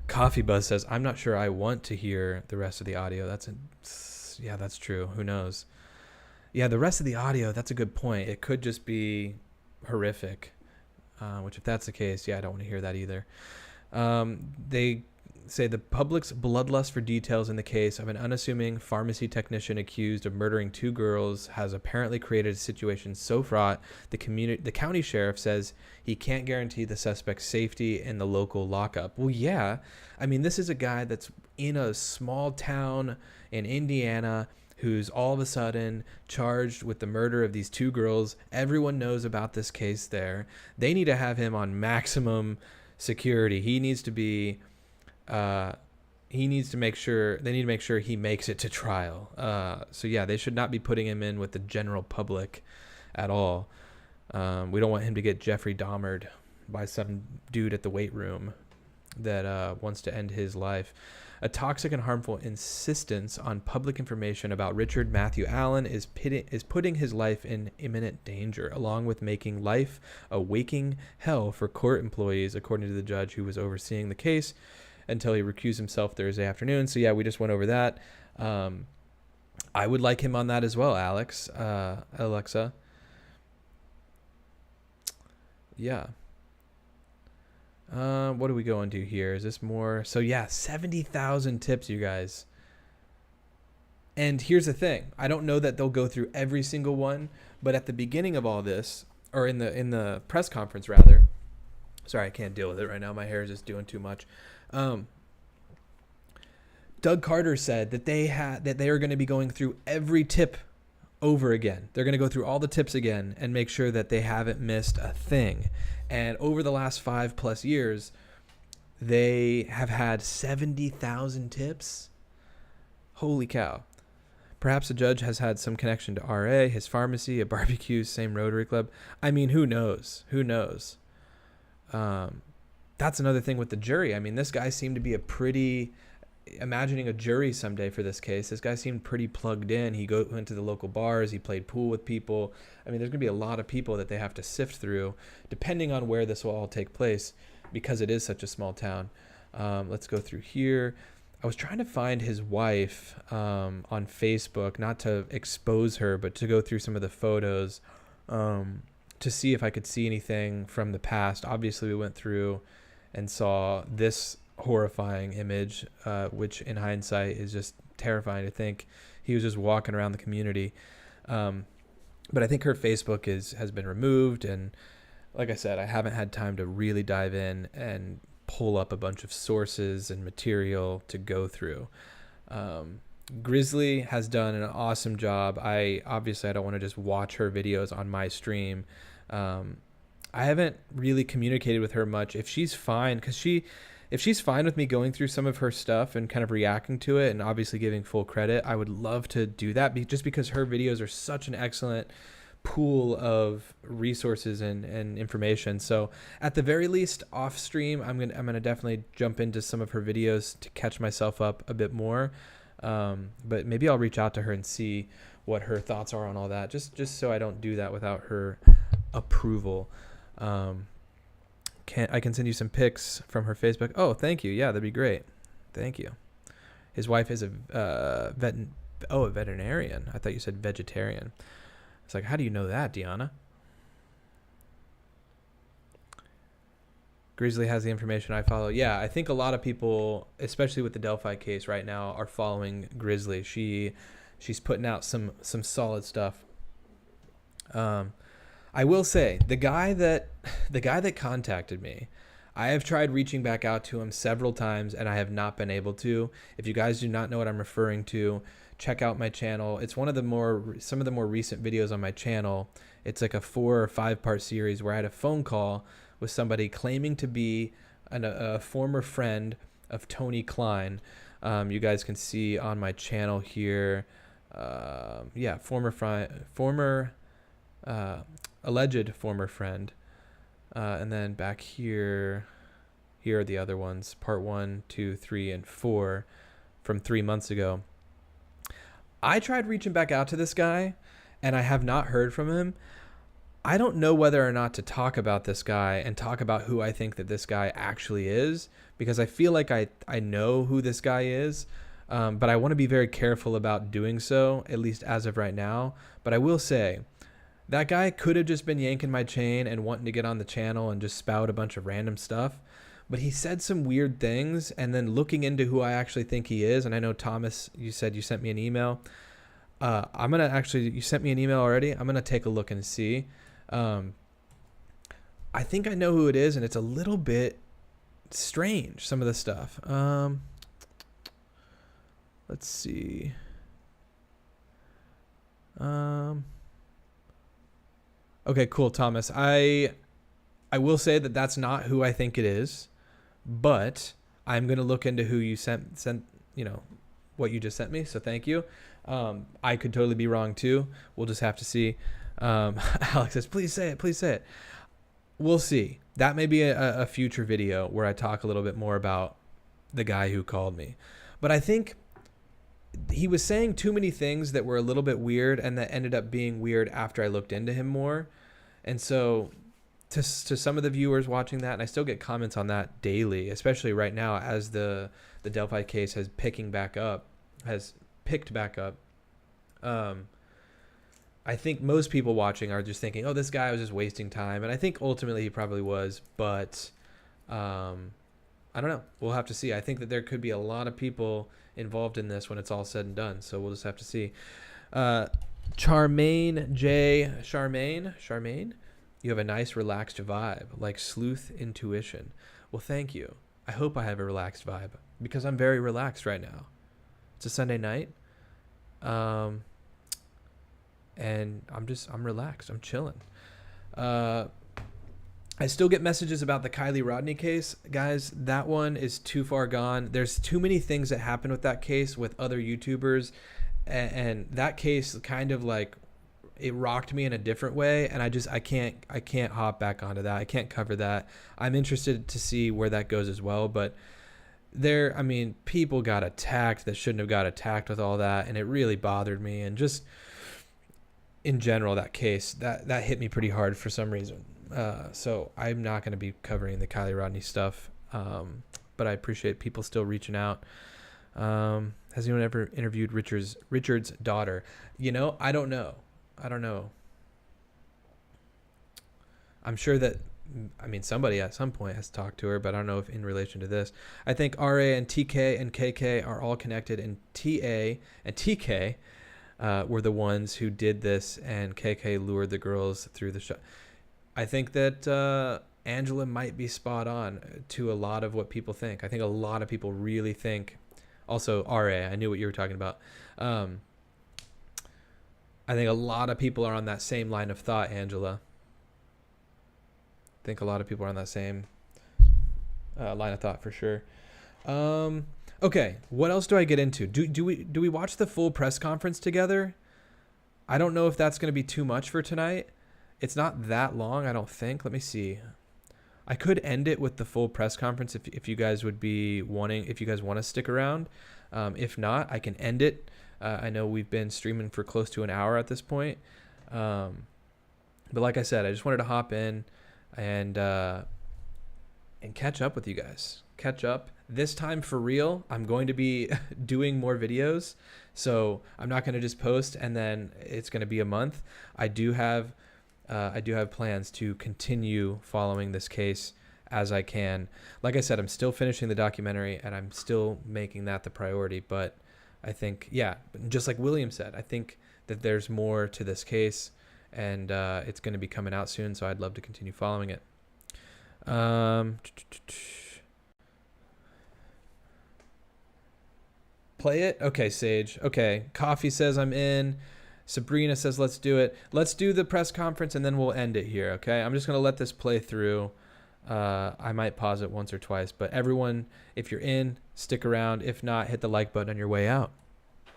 Coffee Buzz says, I'm not sure I want to hear the rest of the audio. Yeah, that's true. Who knows? Yeah, the rest of the audio, that's a good point. It could just be horrific, which if that's the case, yeah, I don't want to hear that either. They say the public's bloodlust for details in the case of an unassuming pharmacy technician accused of murdering 2 girls has apparently created a situation so fraught the county sheriff says he can't guarantee the suspect's safety in the local lockup. Well, yeah, I mean, this is a guy that's in a small town in Indiana who's all of a sudden charged with the murder of these 2 girls. Everyone knows about this case there. They need to have him on maximum security. He needs to be they need to make sure he makes it to trial. So yeah, they should not be putting him in with the general public at all. We don't want him to get Jeffrey Dahmered by some dude at the weight room that wants to end his life. A toxic and harmful insistence on public information about Richard Matthew Allen is putting his life in imminent danger, along with making life a waking hell for court employees, according to the judge who was overseeing the case until he recused himself Thursday afternoon. So yeah, we just went over that. I would like him on that as well, Alexa. Yeah. What do we go into here? Is this more? So yeah, 70,000 tips, you guys. And here's the thing. I don't know that they'll go through every single one, but at the beginning of all this, or in the press conference rather, sorry, I can't deal with it right now. My hair is just doing too much. Doug Carter said that they are going to be going through every tip over again. They're going to go through all the tips again and make sure that they haven't missed a thing. And over the last 5+ years, they have had 70,000 tips. Holy cow. Perhaps the judge has had some connection to RA, his pharmacy, a barbecue, same Rotary Club. I mean, who knows? Who knows? That's another thing with the jury. I mean, this guy seemed to be a pretty imagining a jury someday for this case. This guy seemed pretty plugged in. He went to the local bars. He played pool with people. I mean, there's going to be a lot of people that they have to sift through, depending on where this will all take place, because it is such a small town. Let's go through here. I was trying to find his wife on Facebook, not to expose her, but to go through some of the photos to see if I could see anything from the past. Obviously, we went through and saw this horrifying image, which in hindsight is just terrifying to think he was just walking around the community. But I think her Facebook has been removed, and like I said, I haven't had time to really dive in and pull up a bunch of sources and material to go through. Grizzly has done an awesome job. I don't want to just watch her videos on my stream. I haven't really communicated with her much. If she's fine, if she's fine with me going through some of her stuff and kind of reacting to it and obviously giving full credit, I would love to do that, just because her videos are such an excellent pool of resources and information. So at the very least, off stream, I'm gonna definitely jump into some of her videos to catch myself up a bit more. But maybe I'll reach out to her and see what her thoughts are on all that, just so I don't do that without her approval. I can send you some pics from her Facebook. Oh, thank you. Yeah, that'd be great. Thank you. His wife is a veterinarian. I thought you said vegetarian. It's like, how do you know that, Deanna? Grizzly has the information I follow. Yeah, I think a lot of people, especially with the Delphi case right now, are following Grizzly. She's putting out some solid stuff. I will say, the guy that contacted me, I have tried reaching back out to him several times, and I have not been able to. If you guys do not know what I'm referring to, check out my channel. It's some of the more recent videos on my channel. It's like a 4 or 5 part series where I had a phone call with somebody claiming to be a former friend of Tony Klein. You guys can see on my channel here. Alleged former friend. And then back here are the other ones, part 1, 2, 3, and 4 from 3 months ago. I tried reaching back out to this guy, and I have not heard from him. I don't know whether or not to talk about this guy and talk about who I think that this guy actually is, because I feel like I know who this guy is, but I want to be very careful about doing so, at least as of right now. But I will say, that guy could have just been yanking my chain and wanting to get on the channel and just spout a bunch of random stuff. But he said some weird things, and then looking into who I actually think he is, and I know, Thomas, you said you sent me an email. You sent me an email already. I'm going to take a look and see. I think I know who it is, and it's a little bit strange, some of the stuff. Let's see. Okay, cool, Thomas. I will say that that's not who I think it is, but I'm going to look into who you sent, what you just sent me. So thank you. I could totally be wrong too. We'll just have to see. Alex says, please say it. We'll see. That may be a future video where I talk a little bit more about the guy who called me. But I think he was saying too many things that were a little bit weird, and that ended up being weird after I looked into him more. And so to some of the viewers watching that, and I still get comments on that daily, especially right now as the Delphi case has picked back up. I think most people watching are just thinking, oh, this guy was just wasting time. And I think ultimately he probably was, but I don't know. We'll have to see. I think that there could be a lot of people involved in this when it's all said and done. So we'll just have to see. Charmaine, you have a nice relaxed vibe, like sleuth intuition. Well, thank you. I hope I have a relaxed vibe, because I'm very relaxed right now. It's a Sunday night. And I'm relaxed. I'm chilling. I still get messages about the Kylie Rodney case. Guys, that one is too far gone. There's too many things that happened with that case with other YouTubers. And that case kind of like, it rocked me in a different way. And I can't hop back onto that. I can't cover that. I'm interested to see where that goes as well. But I mean, people got attacked that shouldn't have got attacked with all that, and it really bothered me. And just in general, that case, that hit me pretty hard for some reason. So I'm not going to be covering the Kylie Rodney stuff, but I appreciate people still reaching out. Has anyone ever interviewed Richard's daughter? I don't know. I'm sure that, somebody at some point has talked to her, but I don't know if in relation to this. I think RA and TK and KK are all connected, and TA and TK were the ones who did this, and KK lured the girls through the show. I think that Angela might be spot on to a lot of what people think. I think a lot of people really think. Also, RA, I knew what you were talking about. I think a lot of people are on that same line of thought, Angela. I think a lot of people are on that same line of thought for sure. Okay, what else do I get into? Do we watch the full press conference together? I don't know if that's going to be too much for tonight. It's not that long, I don't think. Let me see. I could end it with the full press conference if you guys would be wanting, if you guys want to stick around. If not, I can end it. I know we've been streaming for close to an hour at this point. But like I said, I just wanted to hop in and catch up with you guys. Catch up. This time for real, I'm going to be doing more videos. So I'm not going to just post and then it's going to be a month. I do have plans to continue following this case as I can. Like I said, I'm still finishing the documentary and I'm still making that the priority. But I think, yeah, just like William said, I think that there's more to this case and it's going to be coming out soon. So I'd love to continue following it. Play it? Okay, Sage. Okay. Coffee says I'm in. Sabrina says, let's do it. Let's do the press conference and then we'll end it here, okay? I'm just going to let this play through. I might pause it once or twice, but everyone, if you're in, stick around. If not, hit the like button on your way out.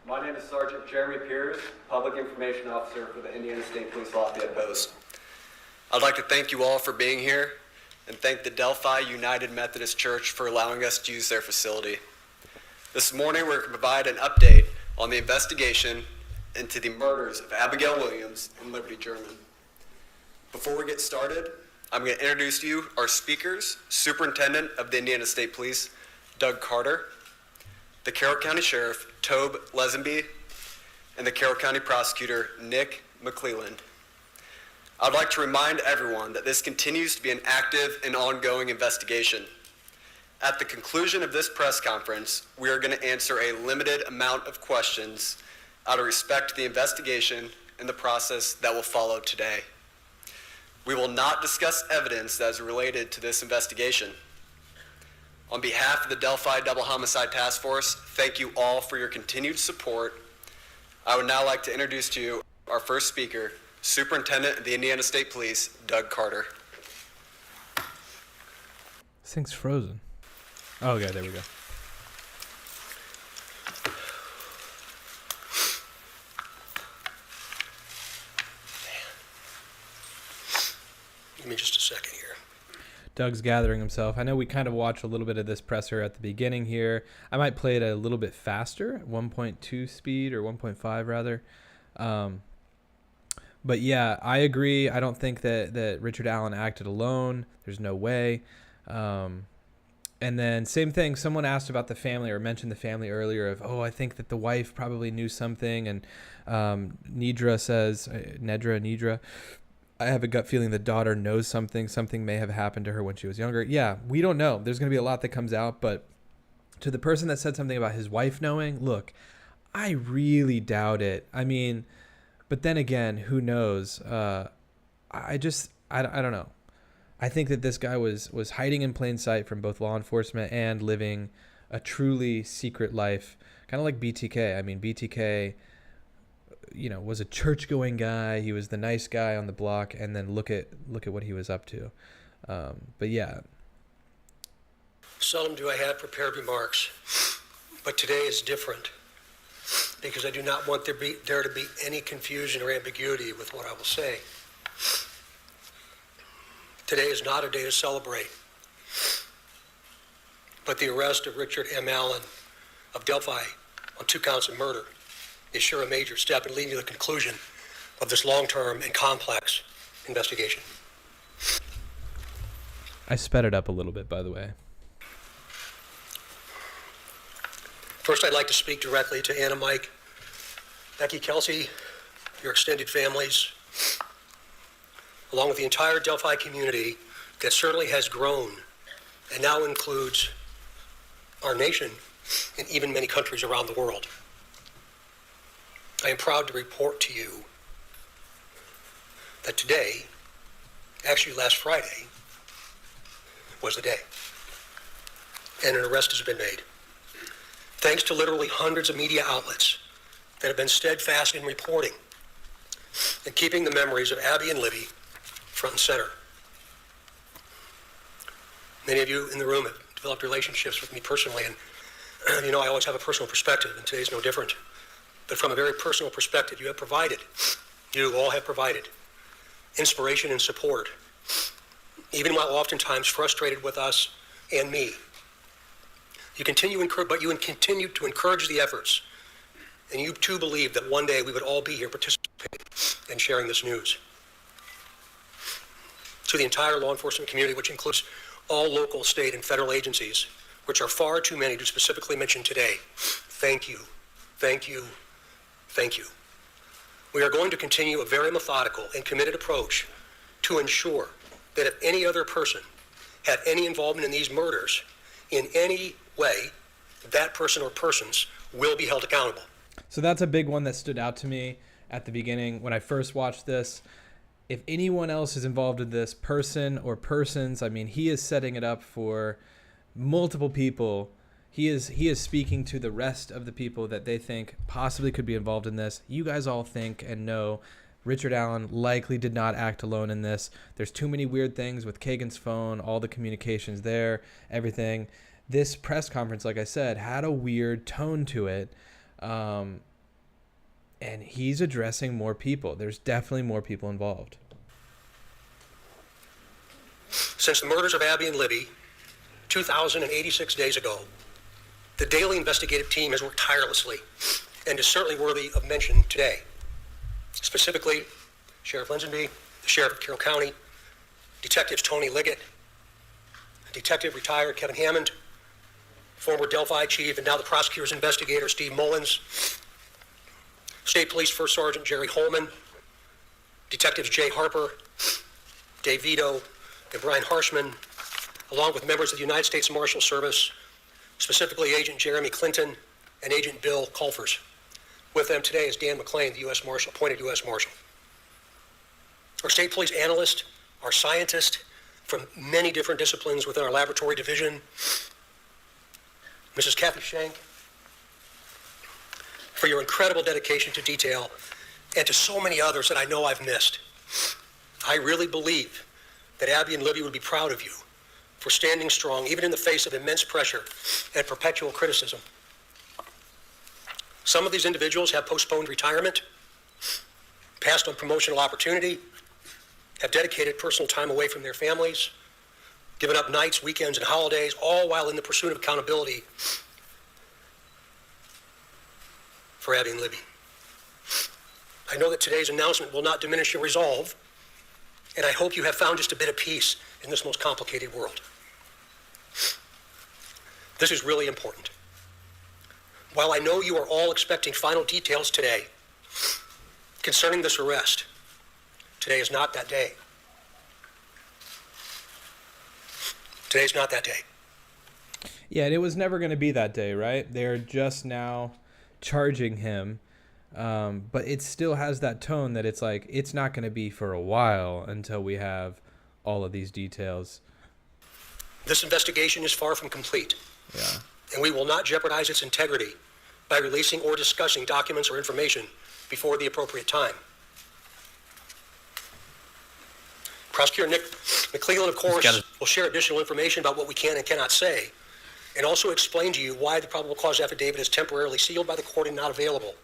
My name is Sergeant Jeremy Pierce, Public Information Officer for the Indiana State Police Lafayette Post. I'd like to thank you all for being here and thank the Delphi United Methodist Church for allowing us to use their facility. This morning, we're going to provide an update on the investigation into the murders of Abigail Williams and Liberty German. Before we get started, I'm going to introduce to you our speakers, Superintendent of the Indiana State Police, Doug Carter, the Carroll County Sheriff, Tobe Lesenby, and the Carroll County Prosecutor, Nick McClelland. I'd like to remind everyone that this continues to be an active and ongoing investigation. At the conclusion of this press conference, we are going to answer a limited amount of questions out of respect to the investigation and the process that will follow today. We will not discuss evidence that is related to this investigation. On behalf of the Delphi Double Homicide Task Force, thank you all for your continued support. I would now like to introduce to you our first speaker, Superintendent of the Indiana State Police, Doug Carter. This thing's frozen. Oh, okay, there we go. Give me just a second here. Doug's gathering himself. I know we kind of watched a little bit of this presser at the beginning here. I might play it a little bit faster, 1.2 speed or 1.5 rather. But yeah, I agree. I don't think that Richard Allen acted alone. There's no way. And then same thing, someone asked about the family or mentioned the family earlier of, I think that the wife probably knew something. And Nidra says, Nidra, I have a gut feeling the daughter knows something. Something may have happened to her when she was younger. Yeah, we don't know. There's going to be a lot that comes out. But to the person that said something about his wife knowing, look, I really doubt it. I mean, but then again, who knows? I don't know. I think that this guy was hiding in plain sight from both law enforcement and living a truly secret life, kind of like BTK. I mean, BTK, was a church-going guy. He was the nice guy on the block, and then look at what he was up to. But yeah. Seldom do I have prepared remarks, but today is different because I do not want there to be any confusion or ambiguity with what I will say. Today is not a day to celebrate. but the arrest of Richard M. Allen of Delphi on 2 counts of murder is sure a major step in leading to the conclusion of this long-term and complex investigation. I sped it up a little bit, by the way. First, I'd like to speak directly to Anna, Mike, Becky, Kelsey, your extended families, along with the entire Delphi community that certainly has grown and now includes our nation and even many countries around the world. I am proud to report to you that today, actually last Friday, was the day, and an arrest has been made. Thanks to literally hundreds of media outlets that have been steadfast in reporting and keeping the memories of Abby and Libby front and center. Many of you in the room have developed relationships with me personally, and you know I always have a personal perspective, and today's no different. But from a very personal perspective, you all have provided inspiration and support, even while oftentimes frustrated with us and me. You continue to encourage the efforts, and you too believe that one day we would all be here participating and sharing this news. To the entire law enforcement community, which includes all local, state, and federal agencies, which are far too many to specifically mention today, thank you, thank you, thank you. We are going to continue a very methodical and committed approach to ensure that if any other person had any involvement in these murders in any way, that person or persons will be held accountable. So that's a big one that stood out to me at the beginning when I first watched this. If anyone else is involved in this, person or persons, I mean, he is setting it up for multiple people. He is speaking to the rest of the people that they think possibly could be involved in this. You guys all think and know Richard Allen likely did not act alone in this. There's too many weird things with Kagan's phone, all the communications there, everything. This press conference, like I said, had a weird tone to it. And he's addressing more people. There's definitely more people involved. Since the murders of Abby and Libby 2,086 days ago, the daily investigative team has worked tirelessly and is certainly worthy of mention today. Specifically, Sheriff Linsonby, the Sheriff of Carroll County, Detectives Tony Liggett, Detective retired Kevin Hammond, former Delphi Chief and now the prosecutor's investigator Steve Mullins, State Police First Sergeant Jerry Holman, Detectives Jay Harper, Dave Vito, and Brian Harshman, along with members of the United States Marshal Service, specifically Agent Jeremy Clinton and Agent Bill Culfers. With them today is Dan McClain, the U.S. Marshal, appointed U.S. Marshal. Our state police analyst, our scientist from many different disciplines within our laboratory division, Mrs. Kathy Shank, for your incredible dedication to detail, and to so many others that I know I've missed. I really believe that Abby and Libby would be proud of you for standing strong, even in the face of immense pressure and perpetual criticism. Some of these individuals have postponed retirement, passed on promotional opportunity, have dedicated personal time away from their families, given up nights, weekends, and holidays, all while in the pursuit of accountability for Abby and Libby. I know that today's announcement will not diminish your resolve, and I hope you have found just a bit of peace in this most complicated world. This is really important. While I know you are all expecting final details today concerning this arrest, today is not that day. Today's not that day. Yeah, and it was never going to be that day, right? They're just now charging him, but it still has that tone that it's like it's not going to be for a while until we have all of these details. This investigation is far from complete. Yeah. And we will not jeopardize its integrity by releasing or discussing documents or information before the appropriate time. Prosecutor Nick McClellan, of course, will share additional information about what we can and cannot say, and also explain to you why the probable cause affidavit is temporarily sealed by the court and not available.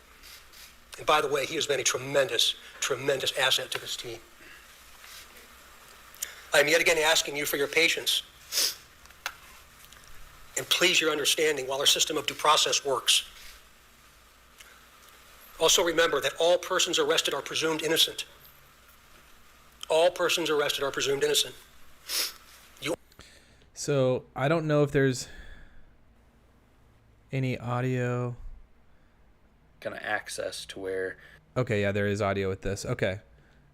And by the way, he has been a tremendous, tremendous asset to this team. I am yet again asking you for your patience and please your understanding while our system of due process works. Also remember that all persons arrested are presumed innocent. All persons arrested are presumed innocent. So I don't know if there's any audio. Kind of access to where. Okay, yeah, there is audio with this. Okay.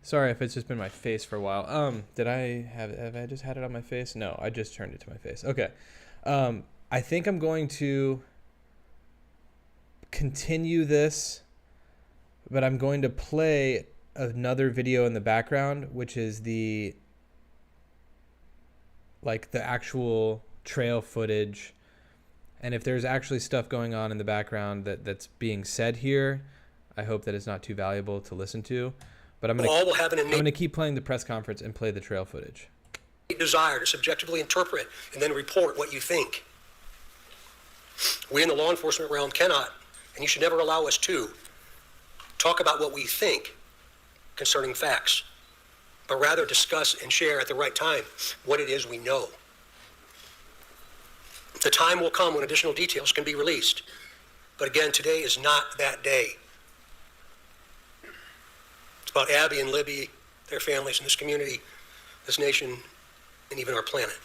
Sorry if it's just been my face for a while. Have I just had it on my face? No, I just turned it to my face. Okay. I think I'm going to continue this, but I'm going to play another video in the background, which is the actual trail footage. And if there's actually stuff going on in the background that's being said here, I hope that it's not too valuable to listen to. But I'm going to keep playing the press conference and play the trail footage. Desire to subjectively interpret and then report what you think. We in the law enforcement realm cannot, and you should never allow us to, talk about what we think concerning facts, but rather discuss and share at the right time what it is we know. The time will come when additional details can be released. But again, today is not that day. It's about Abby and Libby, their families, and this community, this nation, and even our planet.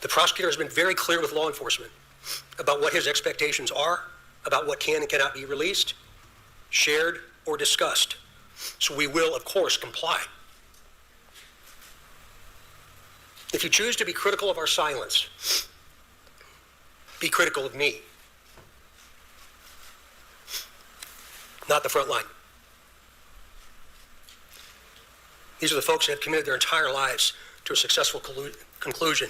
The prosecutor has been very clear with law enforcement about what his expectations are, about what can and cannot be released, shared, or discussed. So we will, of course, comply. If you choose to be critical of our silence, be critical of me, not the front line. These are the folks that have committed their entire lives to a successful conclusion.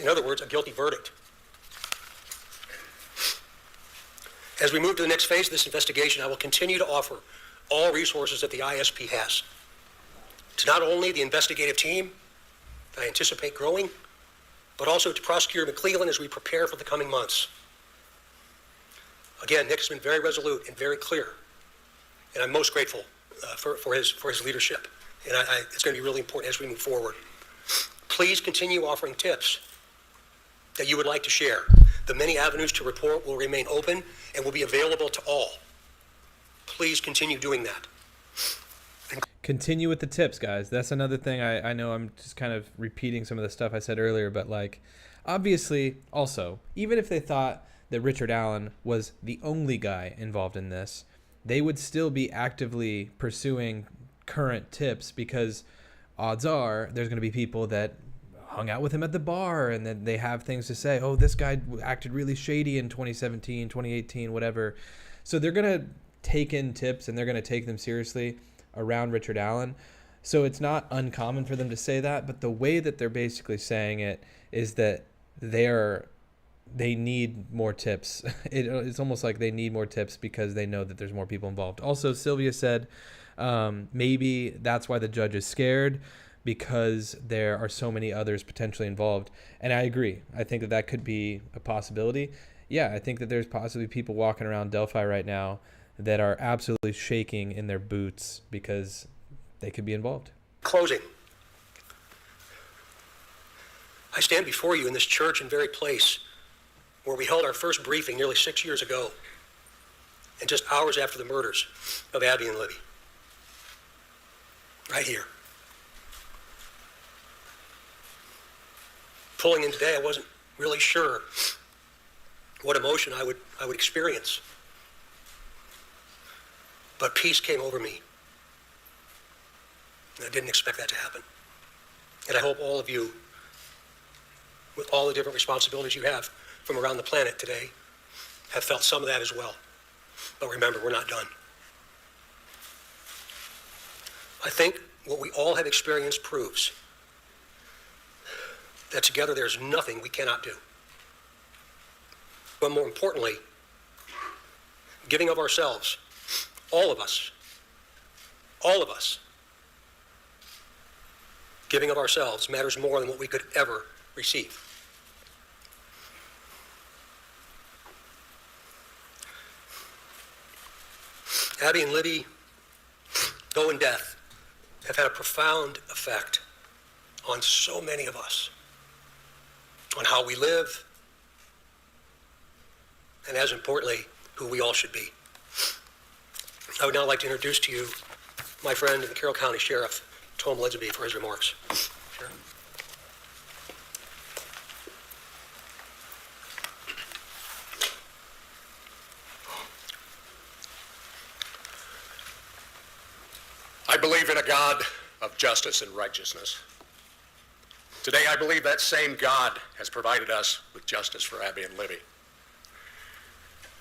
In other words, a guilty verdict. As we move to the next phase of this investigation, I will continue to offer all resources that the ISP has to not only the investigative team I anticipate growing, but also to Prosecutor McClelland as we prepare for the coming months. Again, Nick has been very resolute and very clear, and I'm most grateful for his leadership. And it's going to be really important as we move forward. Please continue offering tips that you would like to share. The many avenues to report will remain open and will be available to all. Please continue doing that. Continue with the tips, guys. That's another thing. I know I'm just kind of repeating some of the stuff I said earlier, but obviously also, even if they thought that Richard Allen was the only guy involved in this, they would still be actively pursuing current tips, because odds are there's going to be people that hung out with him at the bar and then they have things to say. Oh, this guy acted really shady in 2017, 2018, whatever. So they're going to take in tips and they're going to take them seriously around Richard Allen. So it's not uncommon for them to say that, but the way that they're basically saying it is that they need more tips. It's almost like they need more tips because they know that there's more people involved. Also, Sylvia said maybe that's why the judge is scared, because there are so many others potentially involved. And I agree. I think that could be a possibility. Yeah, I think that there's possibly people walking around Delphi right now that are absolutely shaking in their boots because they could be involved. Closing. I stand before you in this church and very place where we held our first briefing nearly 6 years ago, and just hours after the murders of Abby and Libby. Right here. Pulling in today, I wasn't really sure what emotion I would experience. But peace came over me. And I didn't expect that to happen. And I hope all of you, with all the different responsibilities you have from around the planet today, have felt some of that as well. But remember, we're not done. I think what we all have experienced proves that together there's nothing we cannot do. But more importantly, giving of ourselves, all of us, giving of ourselves matters more than what we could ever receive. Abby and Libby, though in death, have had a profound effect on so many of us. on how we live, and as importantly, who we all should be. I would now like to introduce to you my friend and the Carroll County Sheriff, Tom Ledsby, for his remarks. Sheriff. I believe in a God of justice and righteousness. Today, I believe that same God has provided us with justice for Abby and Libby.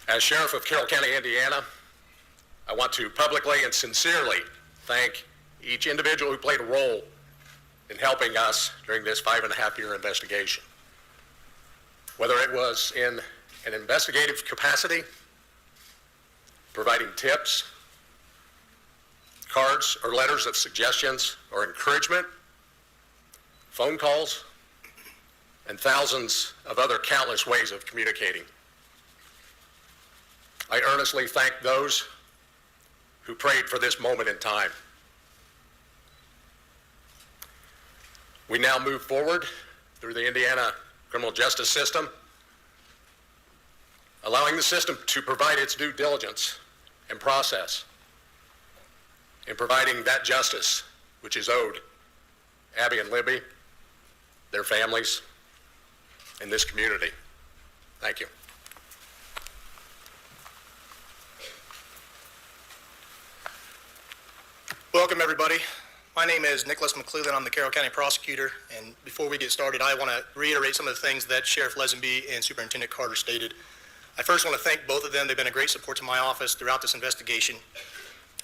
As Sheriff of Carroll County, Indiana, I want to publicly and sincerely thank each individual who played a role in helping us during this 5.5-year investigation. Whether it was in an investigative capacity, providing tips, cards or letters of suggestions or encouragement, phone calls, and thousands of other countless ways of communicating. I earnestly thank those who prayed for this moment in time. We now move forward through the Indiana criminal justice system, allowing the system to provide its due diligence and process in providing that justice which is owed Abby and Libby, their families, and this community. Thank you. Welcome, everybody. My name is Nicholas McClellan. I'm the Carroll County Prosecutor, and before we get started, I want to reiterate some of the things that Sheriff Ledsby and Superintendent Carter stated. I first want to thank both of them. They've been a great support to my office throughout this investigation.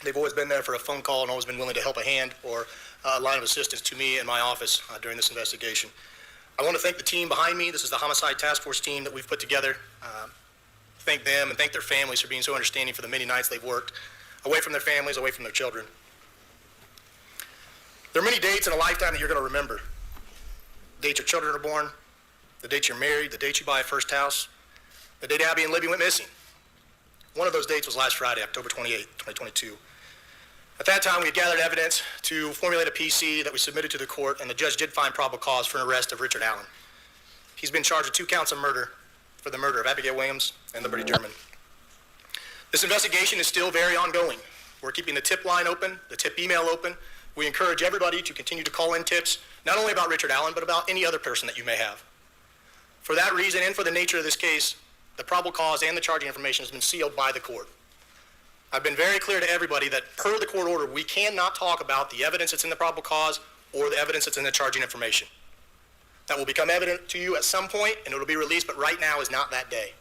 They've always been there for a phone call and always been willing to help a hand or a line of assistance to me and my office during this investigation. I want to thank the team behind me. This is the Homicide Task Force team that we've put together. Thank them and thank their families for being so understanding for the many nights they've worked away from their families, away from their children. There are many dates in a lifetime that you're going to remember. The date your children are born, the date you're married, the date you buy a first house, the date Abby and Libby went missing. One of those dates was last Friday, October 28, 2022. At that time, we had gathered evidence to formulate a PC that we submitted to the court, and the judge did find probable cause for an arrest of Richard Allen. He's been charged with 2 counts of murder for the murder of Abigail Williams and Liberty German. This investigation is still very ongoing. We're keeping the tip line open, the tip email open. We encourage everybody to continue to call in tips, not only about Richard Allen, but about any other person that you may have. For that reason, and for the nature of this case, the probable cause and the charging information has been sealed by the court. I've been very clear to everybody that per the court order, we cannot talk about the evidence that's in the probable cause or the evidence that's in the charging information. That will become evident to you at some point, and it'll be released, but right now is not that day.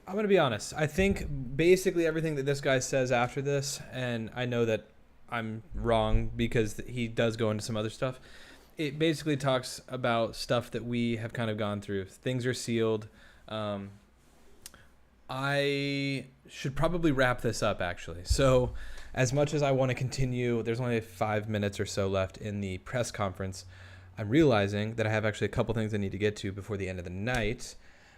I'm going to be honest. I think basically everything that this guy says after this, and I know that I'm wrong because he does go into some other stuff, it basically talks about stuff that we have kind of gone through. Things are sealed. I should probably wrap this up, actually. So as much as I want to continue, there's only 5 minutes or so left in the press conference. I'm realizing that I have actually a couple things I need to get to before the end of the night.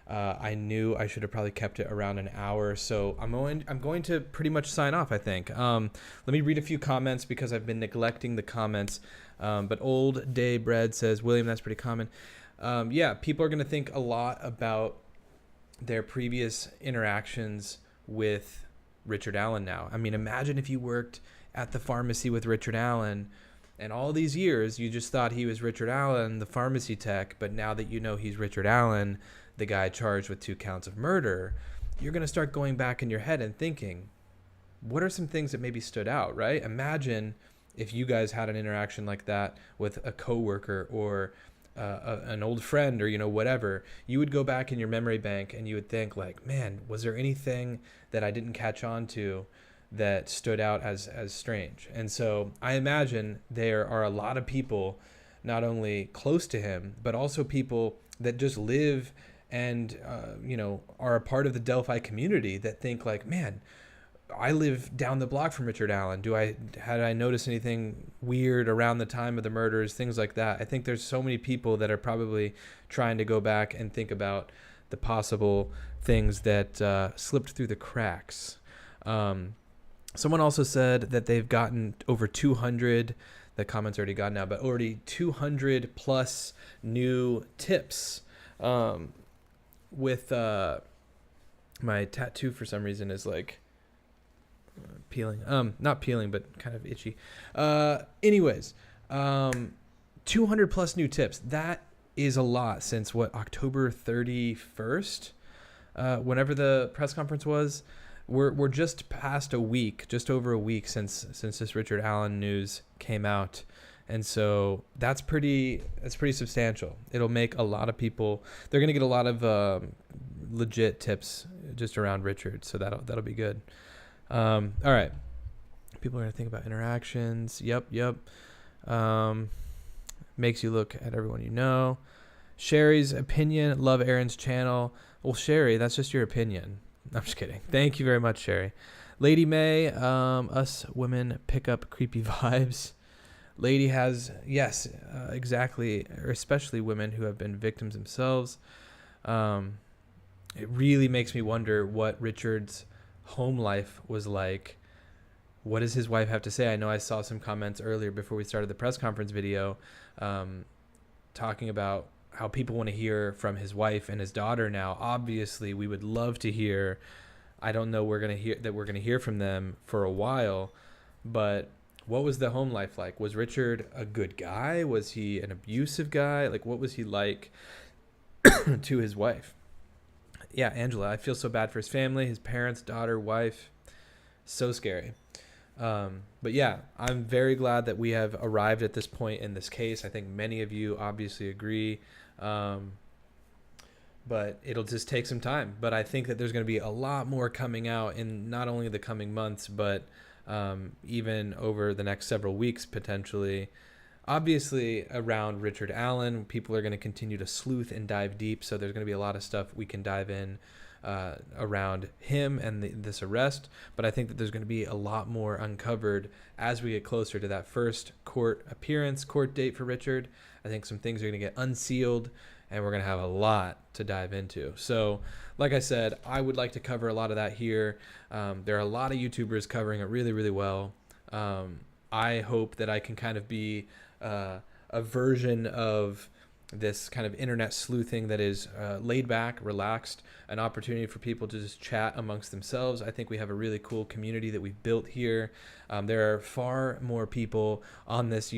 I knew I should have probably kept it around an hour, so I'm going to pretty much sign off, I think. Let me read a few comments because I've been neglecting the comments. But Old Day Bread says, William, that's pretty common. Yeah, people are going to think a lot about their previous interactions with Richard Allen now. I mean, imagine if you worked at the pharmacy with Richard Allen and all these years you just thought he was Richard Allen, the pharmacy tech, but now that you know he's Richard Allen, the guy charged with 2 counts of murder, you're going to start going back in your head and thinking, what are some things that maybe stood out, right? Imagine if you guys had an interaction like that with a coworker or an old friend or, you know, whatever. You would go back in your memory bank and you would think like, man, was there anything that I didn't catch on to that stood out as strange? And so I imagine there are a lot of people not only close to him, but also people that just live and, you know, are a part of the Delphi community that think like, man, I live down the block from Richard Allen. Had I noticed anything weird around the time of the murders, things like that? I think there's so many people that are probably trying to go back and think about the possible things that slipped through the cracks. Someone also said that they've gotten over 200 the comments already gone now, but already 200 plus new tips. With my tattoo for some reason is like peeling. Not peeling, but kind of itchy. Anyways, 200 plus new tips. That is a lot since October 31st, whenever the press conference was. We're just past a week, just over a week since this Richard Allen news came out. And so that's pretty substantial. It'll make a lot of people, they're going to get a lot of legit tips just around Richard. So that'll be good. All right. People are going to think about interactions. Yep. Makes you look at everyone you know. Sherry's opinion. Love Aaron's channel. Well, Sherry, that's just your opinion. I'm just kidding. Thank you very much, Sherry. Lady May, us women pick up creepy vibes. Lady has, yes, exactly, or especially women who have been victims themselves. It really makes me wonder what Richard's home life was like. What does his wife have to say? I know I saw some comments earlier before we started the press conference video talking about how people want to hear from his wife and his daughter now. Obviously, we would love to hear. I don't know we're going to hear from them for a while, but what was the home life like? Was Richard a good guy? Was he an abusive guy? Like, what was he like to his wife? Yeah, Angela, I feel so bad for his family, his parents, daughter, wife. So scary. But yeah, I'm very glad that we have arrived at this point in this case. I think many of you obviously agree. But it'll just take some time. But I think that there's going to be a lot more coming out in not only the coming months, but even over the next several weeks, potentially. Obviously, around Richard Allen, people are going to continue to sleuth and dive deep. So there's going to be a lot of stuff we can dive in around him and this arrest. But I think that there's going to be a lot more uncovered as we get closer to that first court date for Richard. I think some things are going to get unsealed, and we're going to have a lot to dive into. So, like I said, I would like to cover a lot of that here. There are a lot of YouTubers covering it really, really well. I hope that I can kind of be a version of this kind of internet sleuthing that is laid back, relaxed, an opportunity for people to just chat amongst themselves. I think we have a really cool community that we've built here. There are far more people on this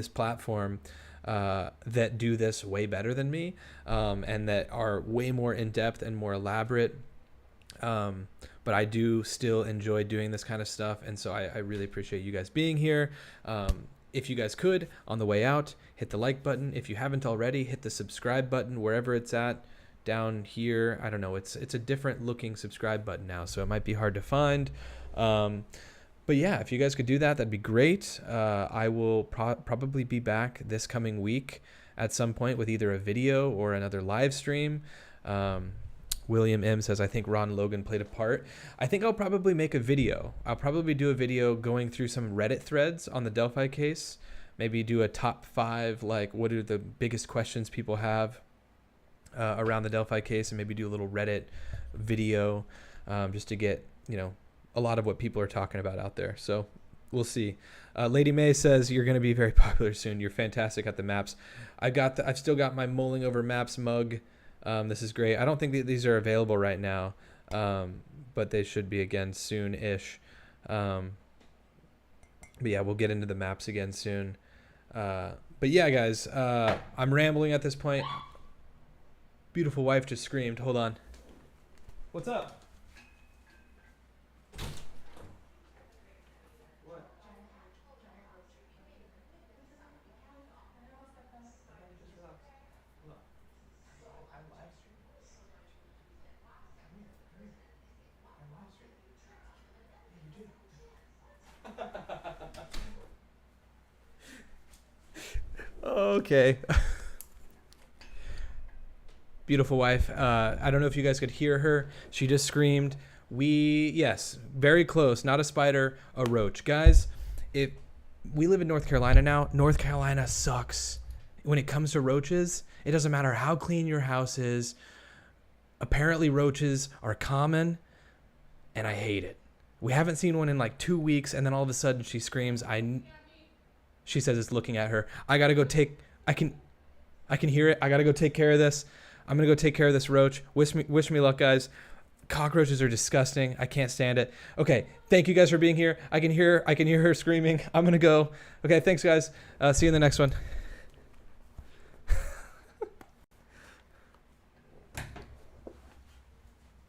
platform that do this way better than me, and that are way more in-depth and more elaborate. But I do still enjoy doing this kind of stuff, and so I really appreciate you guys being here. If you guys could, on the way out, hit the like button. If you haven't already, hit the subscribe button wherever it's at down here. I don't know. It's a different looking subscribe button now, so it might be hard to find. But yeah, if you guys could do that, that'd be great. I will probably be back this coming week at some point with either a video or another live stream. William M says, I think Ron Logan played a part. I think I'll probably make a video. I'll probably do a video going through some Reddit threads on the Delphi case. Maybe do a top 5, like what are the biggest questions people have around the Delphi case, and maybe do a little Reddit video just to get, a lot of what people are talking about out there. So we'll see. Lady May says, you're going to be very popular soon. You're fantastic at the maps. I've still got my mulling over maps mug. This is great. I don't think that these are available right now, but they should be again soon-ish. But yeah, we'll get into the maps again soon. But yeah, guys, I'm rambling at this point. Beautiful wife just screamed. Hold on. What's up? Okay. Beautiful wife. I don't know if you guys could hear her. She just screamed. Yes, very close. Not a spider, a roach. Guys, we live in North Carolina now. North Carolina sucks. When it comes to roaches, it doesn't matter how clean your house is. Apparently roaches are common, and I hate it. We haven't seen one in like 2 weeks, and then all of a sudden she screams. She says it's looking at her. I got to go I can hear it. I got to go take care of this. I'm going to go take care of this roach. Wish me luck, guys. Cockroaches are disgusting. I can't stand it. Okay, thank you guys for being here. I can hear her screaming. I'm going to go. Okay, thanks, guys. See you in the next one.